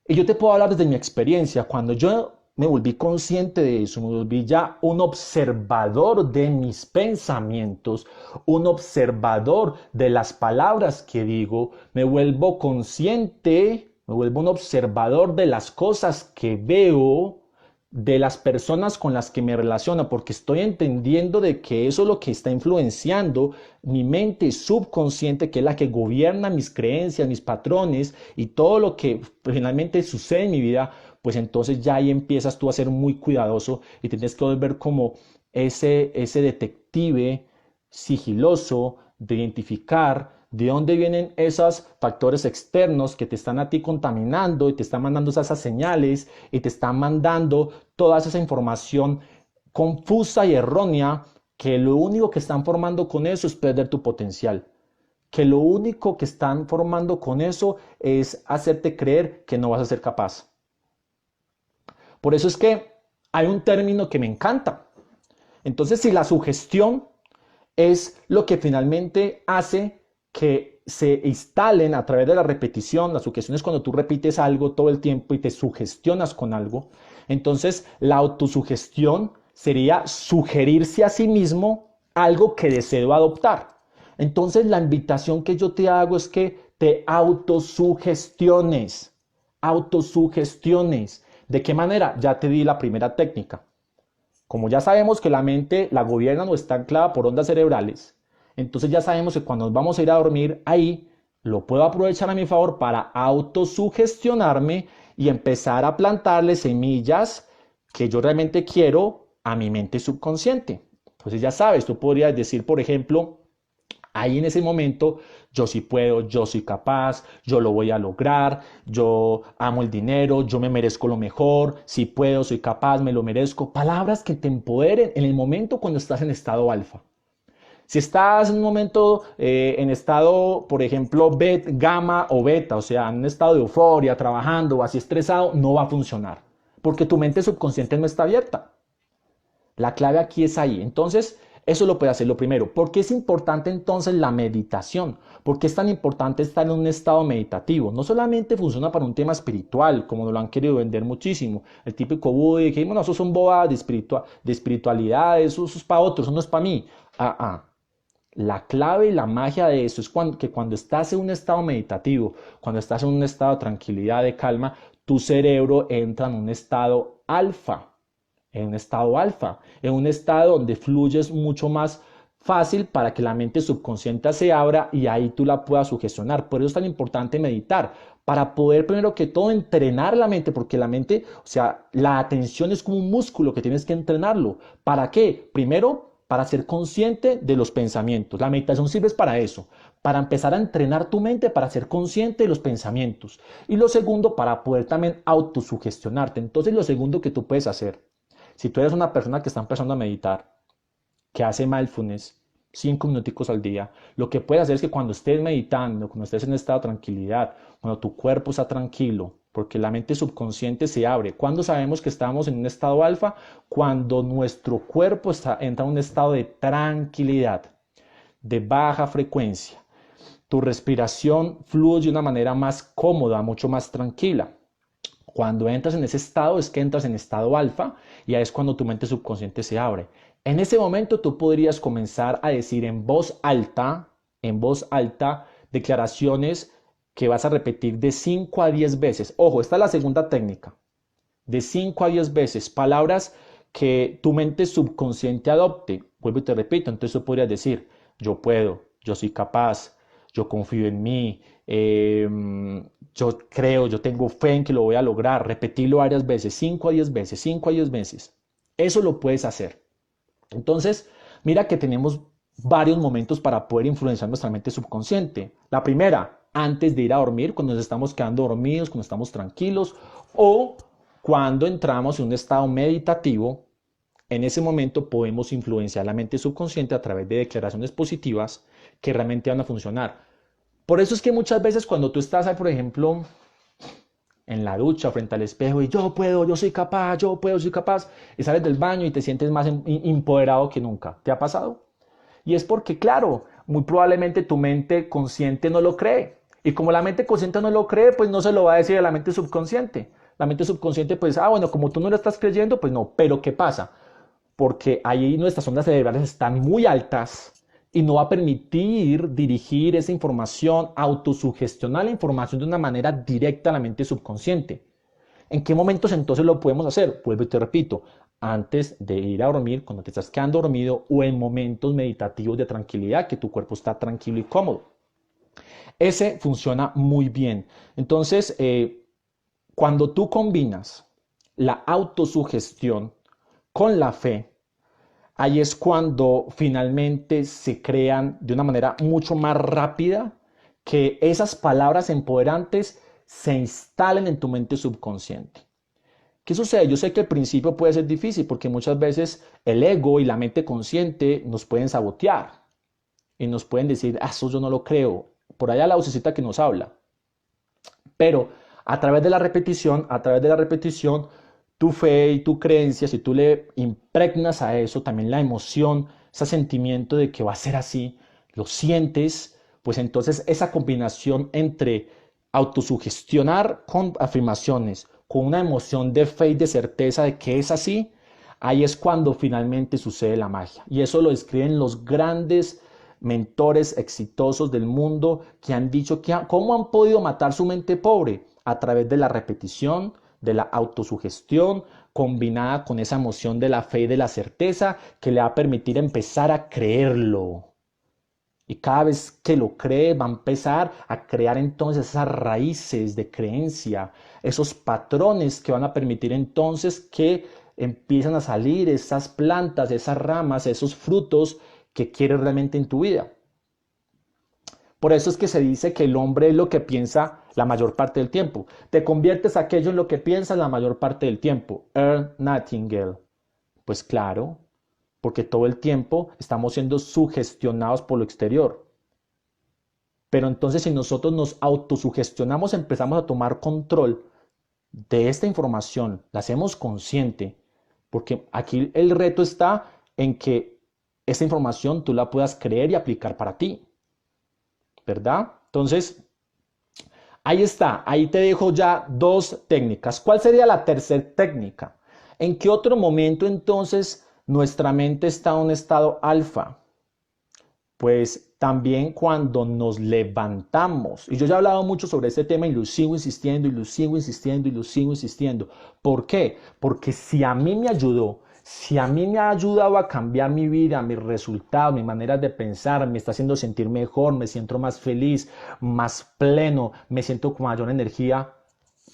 [SPEAKER 2] Y yo te puedo hablar desde mi experiencia. Cuando yo me volví consciente de eso, me volví ya un observador de mis pensamientos, un observador de las palabras que digo, me vuelvo consciente, me vuelvo un observador de las cosas que veo, de las personas con las que me relaciono, porque estoy entendiendo de que eso es lo que está influenciando mi mente subconsciente, que es la que gobierna mis creencias, mis patrones y todo lo que finalmente sucede en mi vida. Pues entonces ya ahí empiezas tú a ser muy cuidadoso y tienes que volver como ese detective sigiloso de identificar de dónde vienen esos factores externos que te están a ti contaminando y te están mandando esas señales y te están mandando toda esa información confusa y errónea, que lo único que están formando con eso es perder tu potencial, que lo único que están formando con eso es hacerte creer que no vas a ser capaz. Por eso es que hay un término que me encanta. Entonces, si la sugestión es lo que finalmente hace que se instalen a través de la repetición, la sugestión es cuando tú repites algo todo el tiempo y te sugestionas con algo, entonces la autosugestión sería sugerirse a sí mismo algo que deseo adoptar. Entonces la invitación que yo te hago es que te autosugestiones. Autosugestiones. ¿De qué manera? Ya te di la primera técnica. Como ya sabemos que la mente la gobierna o está anclada por ondas cerebrales, entonces ya sabemos que cuando nos vamos a ir a dormir, ahí lo puedo aprovechar a mi favor para autosugestionarme y empezar a plantarle semillas que yo realmente quiero a mi mente subconsciente. Entonces ya sabes, tú podrías decir, por ejemplo, ahí en ese momento, yo sí puedo, yo soy capaz, yo lo voy a lograr, yo amo el dinero, yo me merezco lo mejor, si puedo, soy capaz, me lo merezco. Palabras que te empoderen en el momento cuando estás en estado alfa. Si estás en un momento en estado, por ejemplo, gamma o beta, o sea, en un estado de euforia, trabajando o así estresado, no va a funcionar, porque tu mente subconsciente no está abierta. La clave aquí es ahí. Entonces, eso lo puede hacer lo primero. ¿Por qué es importante entonces la meditación? ¿Por qué es tan importante estar en un estado meditativo? No solamente funciona para un tema espiritual, como nos lo han querido vender muchísimo. El típico Buda, que bueno, eso son bobadas de espiritualidad, eso es para otros, eso no es para mí. La clave y la magia de eso es que cuando estás en un estado meditativo, cuando estás en un estado de tranquilidad, de calma, tu cerebro entra en un estado alfa, en un estado donde fluyes mucho más fácil para que la mente subconsciente se abra y ahí tú la puedas sugestionar. Por eso es tan importante meditar, para poder primero que todo entrenar la mente, porque la mente, o sea, la atención es como un músculo que tienes que entrenarlo. ¿Para qué? Primero, para ser consciente de los pensamientos. La meditación sirve para eso, para empezar a entrenar tu mente, para ser consciente de los pensamientos. Y lo segundo, para poder también autosugestionarte. Entonces, lo segundo que tú puedes hacer, si tú eres una persona que está empezando a meditar, que hace mindfulness, 5 minuticos al día, lo que puedes hacer es que cuando estés meditando, cuando estés en estado de tranquilidad, cuando tu cuerpo está tranquilo, porque la mente subconsciente se abre. ¿Cuándo sabemos que estamos en un estado alfa? Cuando nuestro cuerpo entra en un estado de tranquilidad, de baja frecuencia. Tu respiración fluye de una manera más cómoda, mucho más tranquila. Cuando entras en ese estado es que entras en estado alfa y ahí es cuando tu mente subconsciente se abre. En ese momento tú podrías comenzar a decir en voz alta, declaraciones que vas a repetir de 5 a 10 veces. Ojo, esta es la segunda técnica. De 5 a 10 veces, palabras que tu mente subconsciente adopte. Vuelvo y te repito, entonces tú podrías decir, yo puedo, yo soy capaz, yo confío en mí, yo creo, yo tengo fe en que lo voy a lograr. Repetirlo varias veces, 5 a 10 veces, 5 a 10 veces. Eso lo puedes hacer. Entonces, mira que tenemos varios momentos para poder influenciar nuestra mente subconsciente. La primera, antes de ir a dormir, cuando nos estamos quedando dormidos, cuando estamos tranquilos, o cuando entramos en un estado meditativo. En ese momento podemos influenciar la mente subconsciente a través de declaraciones positivas que realmente van a funcionar. Por eso es que muchas veces cuando tú estás, por ejemplo, en la ducha frente al espejo y yo puedo, yo soy capaz, yo puedo, soy capaz, y sales del baño y te sientes más empoderado que nunca. ¿Te ha pasado? Y es porque, claro, muy probablemente tu mente consciente no lo cree. Y como la mente consciente no lo cree, pues no se lo va a decir a la mente subconsciente. La mente subconsciente, pues, bueno, como tú no lo estás creyendo, pues no. Pero ¿qué pasa? Porque ahí nuestras ondas cerebrales están muy altas y no va a permitir dirigir esa información, autosugestionar la información de una manera directa a la mente subconsciente. ¿En qué momentos entonces lo podemos hacer? Vuelvo y te repito, antes de ir a dormir, cuando te estás quedando dormido o en momentos meditativos de tranquilidad, que tu cuerpo está tranquilo y cómodo. Ese funciona muy bien. Entonces, cuando tú combinas la autosugestión con la fe, ahí es cuando finalmente se crean de una manera mucho más rápida que esas palabras empoderantes se instalen en tu mente subconsciente. ¿Qué sucede? Yo sé que al principio puede ser difícil porque muchas veces el ego y la mente consciente nos pueden sabotear y nos pueden decir, eso yo no lo creo. Por allá la vocecita que nos habla. Pero a través de la repetición, tu fe y tu creencia, si tú le impregnas a eso también la emoción, ese sentimiento de que va a ser así, lo sientes, pues entonces esa combinación entre autosugestionar con afirmaciones, con una emoción de fe y de certeza de que es así, ahí es cuando finalmente sucede la magia. Y eso lo describen los grandes mentores exitosos del mundo que han dicho cómo han podido matar su mente pobre a través de la repetición, de la autosugestión, combinada con esa emoción de la fe y de la certeza que le va a permitir empezar a creerlo. Y cada vez que lo cree, va a empezar a crear entonces esas raíces de creencia, esos patrones que van a permitir entonces que empiezan a salir esas plantas, esas ramas, esos frutos que quieres realmente en tu vida. Por eso es que se dice que el hombre es lo que piensa la mayor parte del tiempo. Te conviertes aquello en lo que piensas la mayor parte del tiempo. Earl Nightingale. Pues claro, porque todo el tiempo estamos siendo sugestionados por lo exterior. Pero entonces si nosotros nos autosugestionamos, empezamos a tomar control de esta información, la hacemos consciente, porque aquí el reto está en que esta información tú la puedas creer y aplicar para ti, ¿verdad? Entonces, ahí está, ahí te dejo ya dos técnicas. ¿Cuál sería la tercera técnica? ¿En qué otro momento entonces nuestra mente está en un estado alfa? Pues también cuando nos levantamos. Y yo ya he hablado mucho sobre este tema y lo sigo insistiendo y lo sigo insistiendo y lo sigo insistiendo. ¿Por qué? Porque si a mí me ayudó, si a mí me ha ayudado a cambiar mi vida, mis resultados, mi manera de pensar, me está haciendo sentir mejor, me siento más feliz, más pleno, me siento con mayor energía,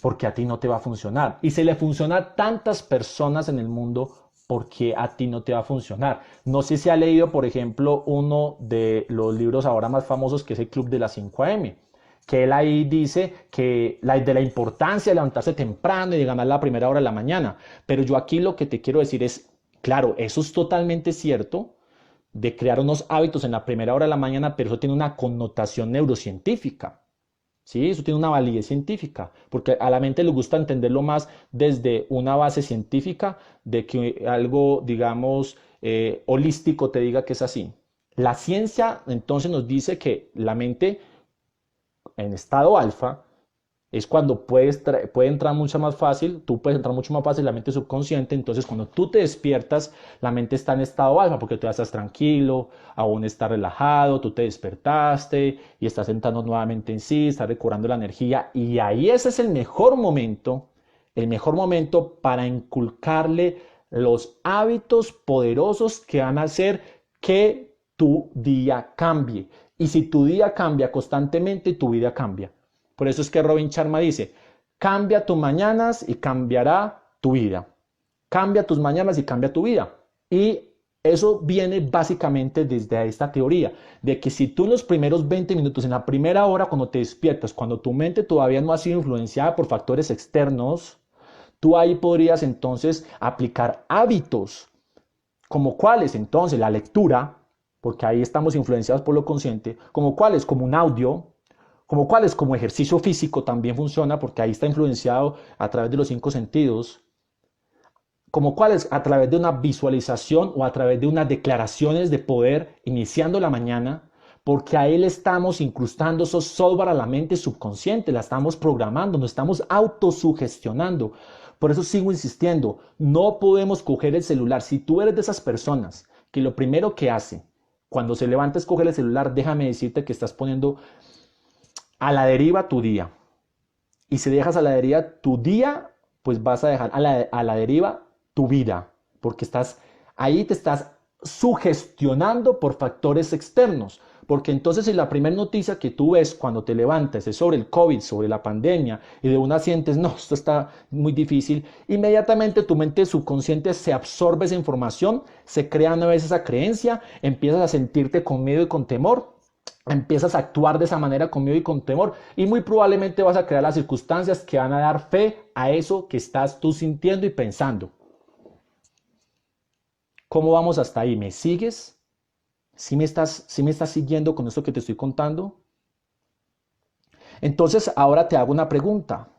[SPEAKER 2] porque a ti no te va a funcionar. Y se le funciona a tantas personas en el mundo, porque a ti no te va a funcionar. No sé si ha leído, por ejemplo, uno de los libros ahora más famosos, que es el Club de las 5 AM, que él ahí dice que de la importancia de levantarse temprano y de ganar la primera hora de la mañana. Pero yo aquí lo que te quiero decir es, claro, eso es totalmente cierto, de crear unos hábitos en la primera hora de la mañana, pero eso tiene una connotación neurocientífica. Sí, eso tiene una validez científica, porque a la mente le gusta entenderlo más desde una base científica de que algo, digamos, holístico te diga que es así. La ciencia entonces nos dice que la mente en estado alfa es cuando puede entrar mucho más fácil, tú puedes entrar mucho más fácil en la mente subconsciente. Entonces cuando tú te despiertas, la mente está en estado alfa porque tú ya estás tranquilo, aún estás relajado, tú te despertaste y estás entrando nuevamente en sí, estás recobrando la energía, y ahí ese es el mejor momento para inculcarle los hábitos poderosos que van a hacer que tu día cambie. Y si tu día cambia constantemente, tu vida cambia. Por eso es que Robin Sharma dice, cambia tus mañanas y cambiará tu vida. Cambia tus mañanas y cambia tu vida. Y eso viene básicamente desde esta teoría, de que si tú en los primeros 20 minutos, en la primera hora cuando te despiertas, cuando tu mente todavía no ha sido influenciada por factores externos, tú ahí podrías entonces aplicar hábitos, como cuáles entonces la lectura, porque ahí estamos influenciados por lo consciente, como cuáles, como un audio, como cuáles, como ejercicio físico también funciona, porque ahí está influenciado a través de los 5 sentidos, como cuáles, a través de una visualización o a través de unas declaraciones de poder iniciando la mañana, porque ahí le estamos incrustando esos software a la mente subconsciente, la estamos programando, nos estamos autosugestionando. Por eso sigo insistiendo, no podemos coger el celular. Si tú eres de esas personas que lo primero que hace cuando se levanta es coger el celular, déjame decirte que estás poniendo a la deriva tu día. Y si dejas a la deriva tu día, pues vas a dejar a la deriva tu vida, porque ahí te estás sugestionando por factores externos. Porque entonces si la primera noticia que tú ves cuando te levantas es sobre el COVID, sobre la pandemia, y de una sientes, no, esto está muy difícil, inmediatamente tu mente subconsciente se absorbe esa información, se crea una vez esa creencia, empiezas a sentirte con miedo y con temor, empiezas a actuar de esa manera con miedo y con temor, y muy probablemente vas a crear las circunstancias que van a dar fe a eso que estás tú sintiendo y pensando. ¿Cómo vamos hasta ahí? ¿Me sigues? ¿Sí me estás siguiendo con esto que te estoy contando? Entonces ahora te hago una pregunta.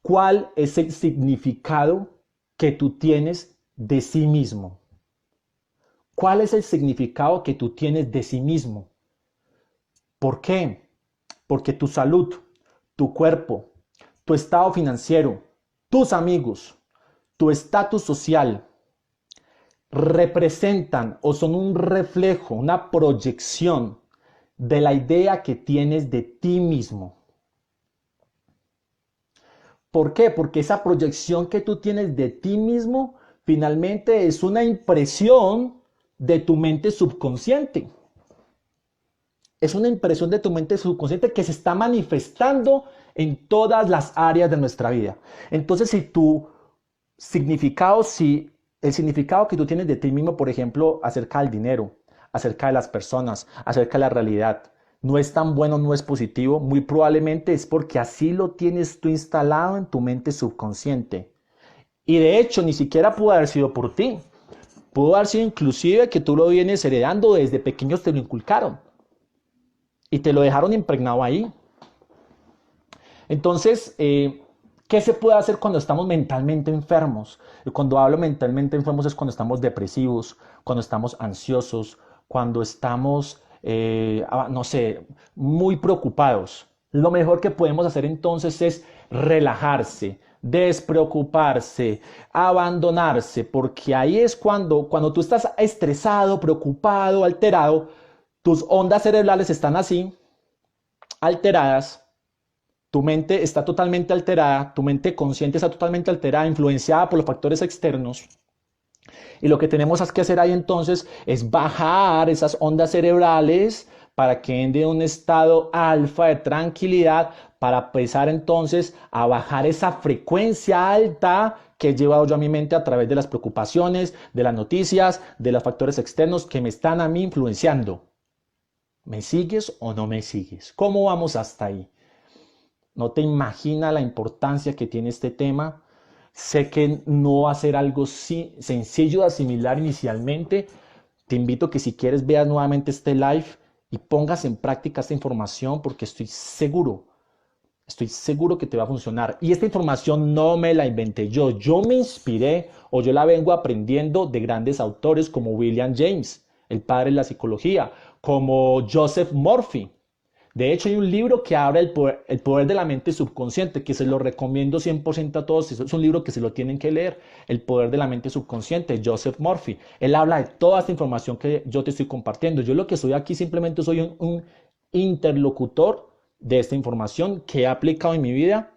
[SPEAKER 2] ¿Cuál es el significado que tú tienes de sí mismo? ¿Cuál es el significado que tú tienes de sí mismo? ¿Por qué? Porque tu salud, tu cuerpo, tu estado financiero, tus amigos, tu estatus social, representan o son un reflejo, una proyección de la idea que tienes de ti mismo. ¿Por qué? Porque esa proyección que tú tienes de ti mismo finalmente es una impresión de tu mente subconsciente. Es una impresión de tu mente subconsciente que se está manifestando en todas las áreas de nuestra vida. Entonces, si el significado que tú tienes de ti mismo, por ejemplo, acerca del dinero, acerca de las personas, acerca de la realidad, no es tan bueno, no es positivo, muy probablemente es porque así lo tienes tú instalado en tu mente subconsciente. Y de hecho, ni siquiera pudo haber sido por ti. Pudo haber sido inclusive que tú lo vienes heredando desde pequeños, te lo inculcaron y te lo dejaron impregnado ahí. Entonces, ¿qué se puede hacer cuando estamos mentalmente enfermos? Y cuando hablo mentalmente enfermos es cuando estamos depresivos, cuando estamos ansiosos, cuando estamos, no sé, muy preocupados. Lo mejor que podemos hacer entonces es relajarse, despreocuparse, abandonarse, porque ahí es cuando tú estás estresado, preocupado, alterado, tus ondas cerebrales están así, alteradas. Tu mente está totalmente alterada, tu mente consciente está totalmente alterada, influenciada por los factores externos. Y lo que tenemos que hacer ahí entonces es bajar esas ondas cerebrales para que den de un estado alfa de tranquilidad para empezar entonces a bajar esa frecuencia alta que he llevado yo a mi mente a través de las preocupaciones, de las noticias, de los factores externos que me están a mí influenciando. ¿Me sigues o no me sigues? ¿Cómo vamos hasta ahí? No te imaginas la importancia que tiene este tema. Sé que no va a ser algo sencillo de asimilar inicialmente. Te invito a que si quieres veas nuevamente este live y pongas en práctica esta información porque estoy seguro que te va a funcionar. Y esta información no me la inventé yo me inspiré o yo la vengo aprendiendo de grandes autores como William James, el padre de la psicología, como Joseph Murphy. De hecho, hay un libro que habla el poder de la mente subconsciente, que se lo recomiendo 100% a todos. Es un libro que se lo tienen que leer, El poder de la mente subconsciente, Joseph Murphy. Él habla de toda esta información que yo te estoy compartiendo. Yo lo que soy aquí simplemente soy un interlocutor de esta información que he aplicado en mi vida,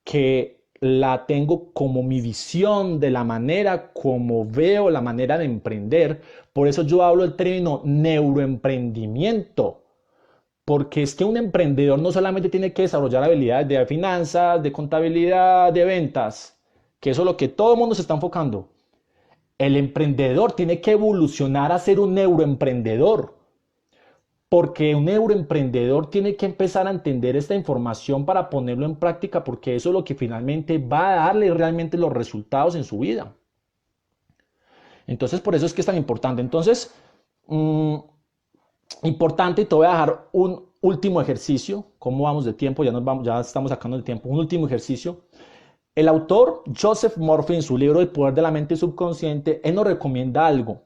[SPEAKER 2] que la tengo como mi visión de la manera como veo la manera de emprender. Por eso yo hablo del término neuroemprendimiento. Porque es que un emprendedor no solamente tiene que desarrollar habilidades de finanzas, de contabilidad, de ventas, que eso es lo que todo el mundo se está enfocando. El emprendedor tiene que evolucionar a ser un neuroemprendedor, porque un neuroemprendedor tiene que empezar a entender esta información para ponerlo en práctica, porque eso es lo que finalmente va a darle realmente los resultados en su vida. Entonces, por eso es que es tan importante. Entonces, importante, y te voy a dejar un último ejercicio. ¿Cómo vamos de tiempo? Ya estamos sacando el tiempo. Un último ejercicio. El autor Joseph Murphy, en su libro El poder de la mente subconsciente, él nos recomienda algo.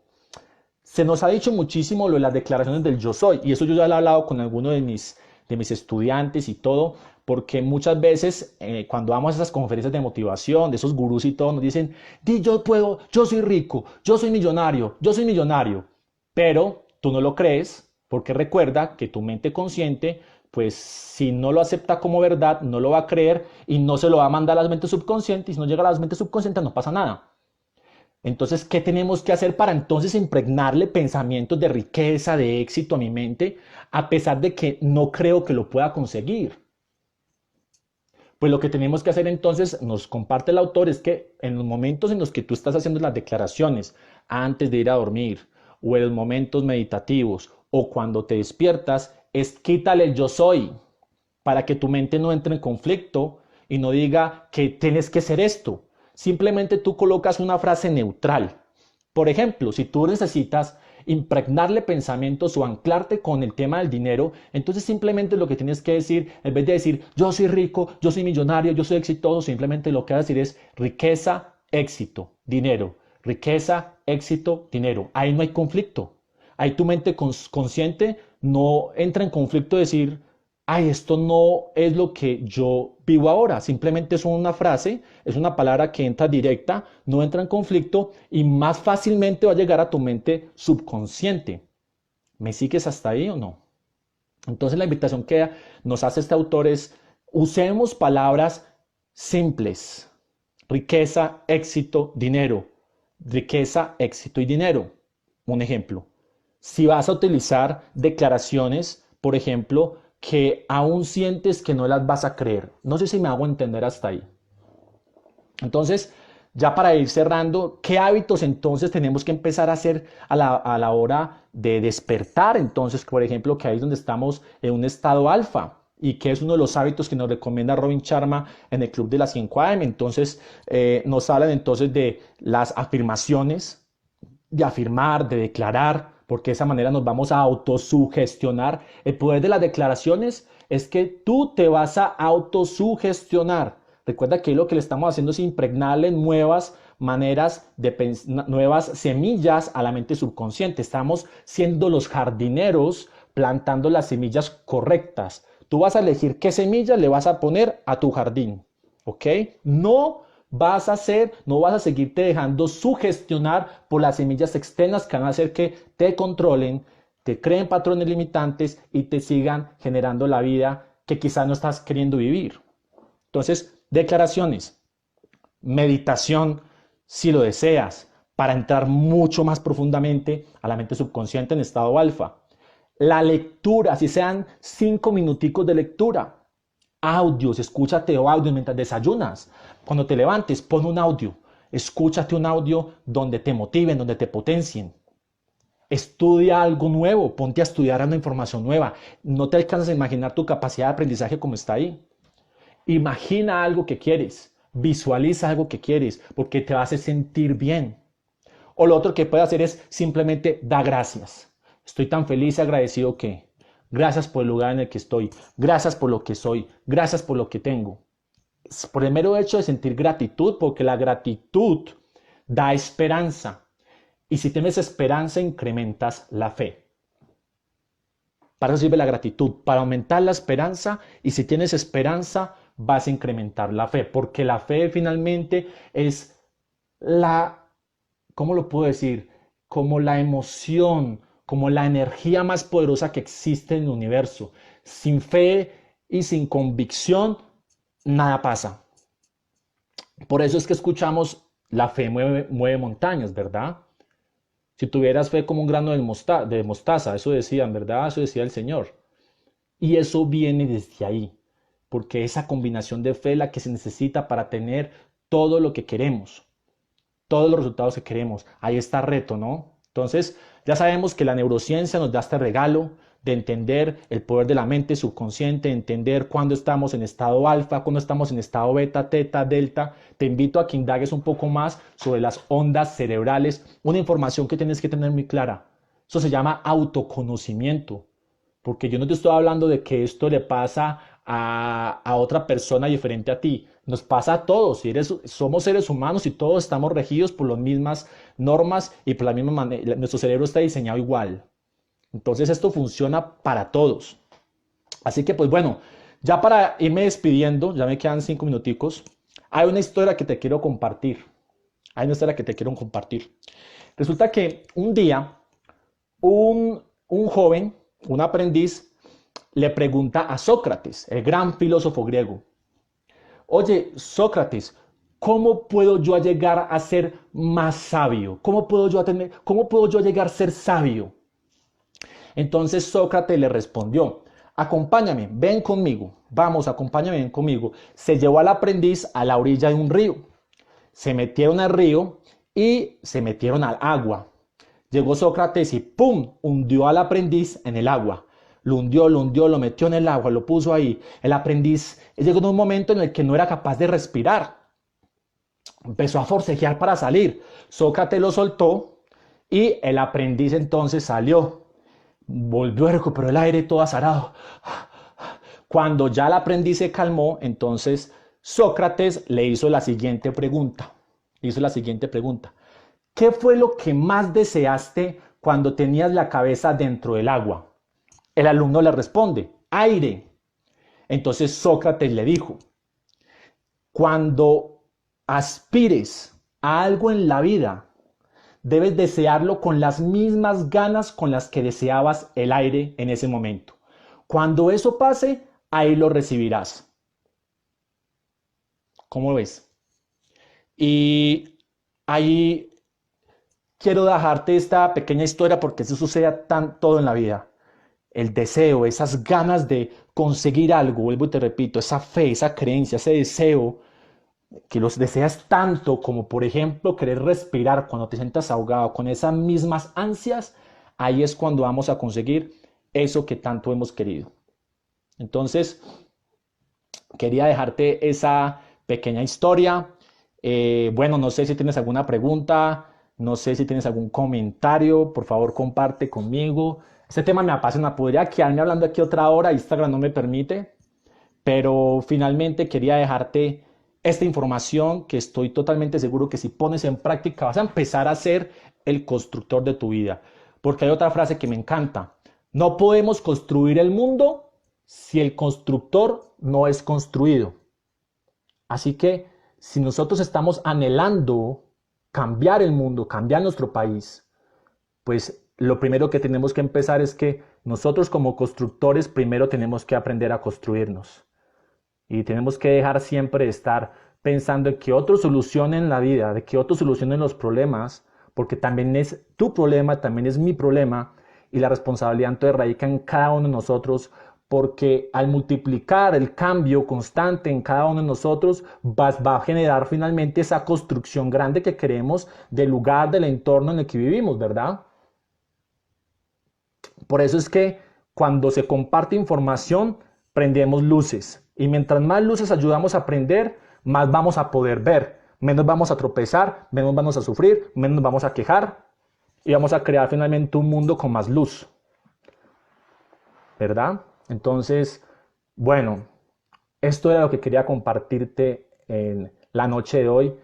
[SPEAKER 2] Se nos ha dicho muchísimo lo de las declaraciones del yo soy, y eso yo ya lo he hablado con algunos de mis estudiantes y todo, porque muchas veces cuando vamos a esas conferencias de motivación, de esos gurús y todo, nos dicen, di yo puedo, yo soy rico, yo soy millonario, pero tú no lo crees, porque recuerda que tu mente consciente, pues si no lo acepta como verdad, no lo va a creer y no se lo va a mandar a las mentes subconscientes, y si no llega a las mentes subconscientes no pasa nada. Entonces, ¿qué tenemos que hacer para entonces impregnarle pensamientos de riqueza, de éxito a mi mente, a pesar de que no creo que lo pueda conseguir? Pues lo que tenemos que hacer entonces, nos comparte el autor, es que en los momentos en los que tú estás haciendo las declaraciones antes de ir a dormir, o en los momentos meditativos, o cuando te despiertas, es quítale el yo soy, para que tu mente no entre en conflicto y no diga que tienes que ser esto. Simplemente tú colocas una frase neutral. Por ejemplo, si tú necesitas impregnarle pensamientos o anclarte con el tema del dinero, entonces simplemente lo que tienes que decir, en vez de decir yo soy rico, yo soy millonario, yo soy exitoso, simplemente lo que vas a decir es riqueza, éxito, dinero. Riqueza, éxito, dinero. Ahí no hay conflicto. Ahí tu mente consciente no entra en conflicto de decir ay, esto no es lo que yo vivo ahora, simplemente es una frase, es una palabra que entra directa, no entra en conflicto y más fácilmente va a llegar a tu mente subconsciente. ¿Me sigues hasta ahí o no? Entonces la invitación que nos hace este autor es, usemos palabras simples: riqueza, éxito, dinero. Riqueza, éxito y dinero. Un ejemplo. Si vas a utilizar declaraciones, por ejemplo, que aún sientes que no las vas a creer. No sé si me hago entender hasta ahí. Entonces, ya para ir cerrando, ¿qué hábitos entonces tenemos que empezar a hacer a la hora de despertar? Entonces, por ejemplo, que ahí es donde estamos en un estado alfa y que es uno de los hábitos que nos recomienda Robin Sharma en el Club de las 5 AM. Entonces, nos hablan entonces de las afirmaciones, de afirmar, de declarar, porque de esa manera nos vamos a autosugestionar. El poder de las declaraciones es que tú te vas a autosugestionar. Recuerda que lo que le estamos haciendo es impregnarle nuevas maneras nuevas semillas a la mente subconsciente. Estamos siendo los jardineros plantando las semillas correctas. Tú vas a elegir qué semillas le vas a poner a tu jardín, ¿ok? No vas a seguirte dejando sugestionar por las semillas externas que van a hacer que te controlen, te creen patrones limitantes y te sigan generando la vida que quizás no estás queriendo vivir. Entonces, declaraciones, meditación, si lo deseas, para entrar mucho más profundamente a la mente subconsciente en estado alfa. La lectura, si sean 5 minuticos de lectura. Audios, escúchate audios mientras desayunas. Cuando te levantes, pon un audio. Escúchate un audio donde te motiven, donde te potencien. Estudia algo nuevo, ponte a estudiar una información nueva. No te alcanzas a imaginar tu capacidad de aprendizaje como está ahí. Imagina algo que quieres, visualiza algo que quieres, porque te hace sentir bien. O lo otro que puedes hacer es simplemente da gracias. Estoy tan feliz y agradecido que... Gracias por el lugar en el que estoy. Gracias por lo que soy. Gracias por lo que tengo. Por el mero hecho de sentir gratitud, porque la gratitud da esperanza. Y si tienes esperanza, incrementas la fe. Para eso sirve la gratitud, para aumentar la esperanza. Y si tienes esperanza, vas a incrementar la fe. Porque la fe finalmente es ¿cómo lo puedo decir? Como la emoción, como la energía más poderosa que existe en el universo. Sin fe y sin convicción, nada pasa. Por eso es que escuchamos, la fe mueve montañas, ¿verdad? Si tuvieras fe como un grano de mostaza, eso decían, ¿verdad? Eso decía el Señor. Y eso viene desde ahí, porque esa combinación de fe es la que se necesita para tener todo lo que queremos, todos los resultados que queremos. Ahí está el reto, ¿no? Entonces, ya sabemos que la neurociencia nos da este regalo de entender el poder de la mente subconsciente, entender cuándo estamos en estado alfa, cuándo estamos en estado beta, teta, delta. Te invito a que indagues un poco más sobre las ondas cerebrales, una información que tienes que tener muy clara. Eso se llama autoconocimiento, porque yo no te estoy hablando de que esto le pasa a otra persona diferente a ti. Nos pasa a todos. Somos seres humanos y todos estamos regidos por las mismas normas y por la misma manera. Nuestro cerebro está diseñado igual. Entonces esto funciona para todos. Así que pues bueno, ya para irme despidiendo, ya me quedan 5 minuticos, hay una historia que te quiero compartir. Resulta que un día un joven, un aprendiz, le pregunta a Sócrates, el gran filósofo griego: oye, Sócrates, ¿cómo puedo yo llegar a ser más sabio? ¿Cómo puedo yo llegar a ser sabio? Entonces Sócrates le respondió: acompáñame, ven conmigo, acompáñame, ven conmigo. Se llevó al aprendiz a la orilla de un río. Se metieron al río y se metieron al agua. Llegó Sócrates y ¡pum!, hundió al aprendiz en el agua. Lo hundió, lo metió en el agua, lo puso ahí. El aprendiz llegó en un momento en el que no era capaz de respirar. Empezó a forcejear para salir. Sócrates lo soltó y el aprendiz entonces salió. Volvió a recuperar el aire todo azarado. Cuando ya el aprendiz se calmó, entonces Sócrates le hizo la siguiente pregunta. ¿Qué fue lo que más deseaste cuando tenías la cabeza dentro del agua? El alumno le responde: aire. Entonces Sócrates le dijo, cuando aspires a algo en la vida, debes desearlo con las mismas ganas con las que deseabas el aire en ese momento. Cuando eso pase, ahí lo recibirás. ¿Cómo ves? Y ahí quiero dejarte esta pequeña historia porque eso sucede todo en la vida. El deseo, esas ganas de conseguir algo, vuelvo y te repito, esa fe, esa creencia, ese deseo que los deseas tanto como por ejemplo querer respirar cuando te sientas ahogado con esas mismas ansias, ahí es cuando vamos a conseguir eso que tanto hemos querido. Entonces, quería dejarte esa pequeña historia. Bueno, no sé si tienes alguna pregunta, no sé si tienes algún comentario, por favor comparte conmigo. Este tema me apasiona, podría quedarme hablando aquí otra hora, Instagram no me permite, pero finalmente quería dejarte esta información que estoy totalmente seguro que si pones en práctica vas a empezar a ser el constructor de tu vida. Porque hay otra frase que me encanta, no podemos construir el mundo si el constructor no es construido. Así que si nosotros estamos anhelando cambiar el mundo, cambiar nuestro país, pues lo primero que tenemos que empezar es que nosotros como constructores primero tenemos que aprender a construirnos. Y tenemos que dejar siempre de estar pensando en que otros solucionen la vida, de que otros solucionen los problemas, porque también es tu problema, también es mi problema, y la responsabilidad entonces radica en cada uno de nosotros, porque al multiplicar el cambio constante en cada uno de nosotros, va a generar finalmente esa construcción grande que queremos del lugar, del entorno en el que vivimos, ¿verdad? Por eso es que cuando se comparte información, prendemos luces. Y mientras más luces ayudamos a prender, más vamos a poder ver. Menos vamos a tropezar, menos vamos a sufrir, menos vamos a quejar. Y vamos a crear finalmente un mundo con más luz. ¿Verdad? Entonces, bueno, esto era lo que quería compartirte en la noche de hoy.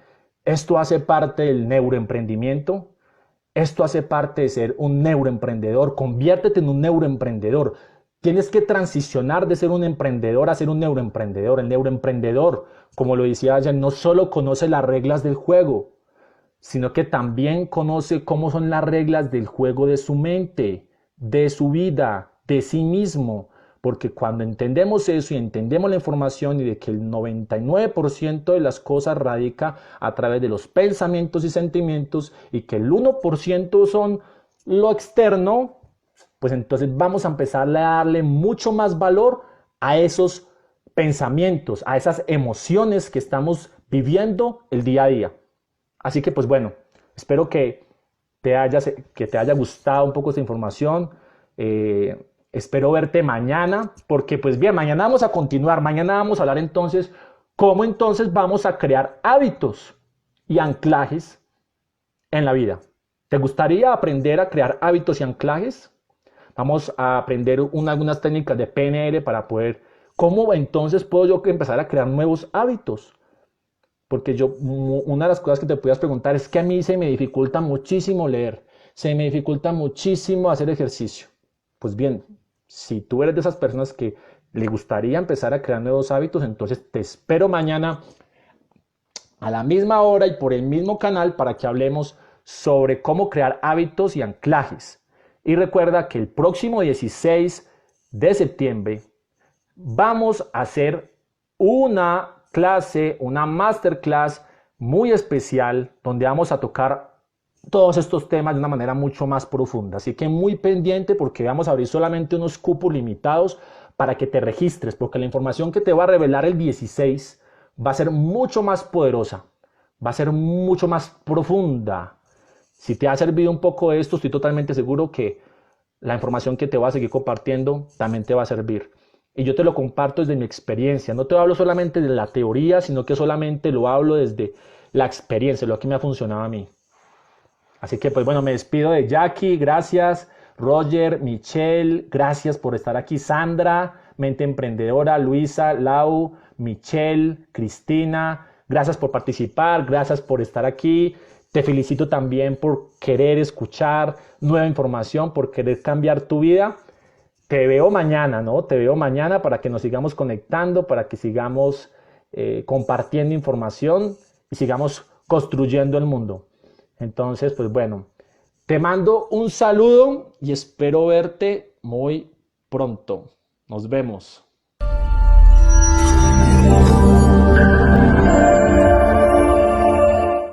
[SPEAKER 2] Esto hace parte del neuroemprendimiento. Esto hace parte de ser un neuroemprendedor. Conviértete en un neuroemprendedor. Tienes que transicionar de ser un emprendedor a ser un neuroemprendedor. El neuroemprendedor, como lo decía ayer, no solo conoce las reglas del juego, sino que también conoce cómo son las reglas del juego de su mente, de su vida, de sí mismo. Porque cuando entendemos eso y entendemos la información y de que el 99% de las cosas radica a través de los pensamientos y sentimientos y que el 1% son lo externo, pues entonces vamos a empezar a darle mucho más valor a esos pensamientos, a esas emociones que estamos viviendo el día a día. Así que pues bueno, espero que te haya gustado un poco esta información. Espero verte mañana, porque pues bien, mañana vamos a continuar, mañana vamos a hablar entonces cómo entonces vamos a crear hábitos y anclajes en la vida. ¿Te gustaría aprender a crear hábitos y anclajes? Vamos a aprender algunas técnicas de PNL para poder, ¿cómo entonces puedo yo empezar a crear nuevos hábitos? Porque una de las cosas que te puedas preguntar es que a mí se me dificulta muchísimo leer, se me dificulta muchísimo hacer ejercicio. Pues bien, si tú eres de esas personas que le gustaría empezar a crear nuevos hábitos, entonces te espero mañana a la misma hora y por el mismo canal para que hablemos sobre cómo crear hábitos y anclajes. Y recuerda que el próximo 16 de septiembre vamos a hacer una clase, una masterclass muy especial donde vamos a tocar todos estos temas de una manera mucho más profunda. Así que muy pendiente porque vamos a abrir solamente unos cupos limitados para que te registres, porque la información que te va a revelar el 16 va a ser mucho más poderosa, va a ser mucho más profunda. Si te ha servido un poco esto, estoy totalmente seguro que la información que te voy a seguir compartiendo también te va a servir. Y yo te lo comparto desde mi experiencia. No te hablo solamente de la teoría, sino que solamente lo hablo desde la experiencia, lo que me ha funcionado a mí. Así que pues bueno, me despido de Jackie, gracias, Roger, Michelle, gracias por estar aquí, Sandra, Mente Emprendedora, Luisa, Lau, Michelle, Cristina, gracias por participar, gracias por estar aquí. Te felicito también por querer escuchar nueva información, por querer cambiar tu vida. te veo mañana, ¿no? Te veo mañana para que nos sigamos conectando, para que sigamos compartiendo información y sigamos construyendo el mundo. Entonces, pues bueno, te mando un saludo y espero verte muy pronto. Nos vemos.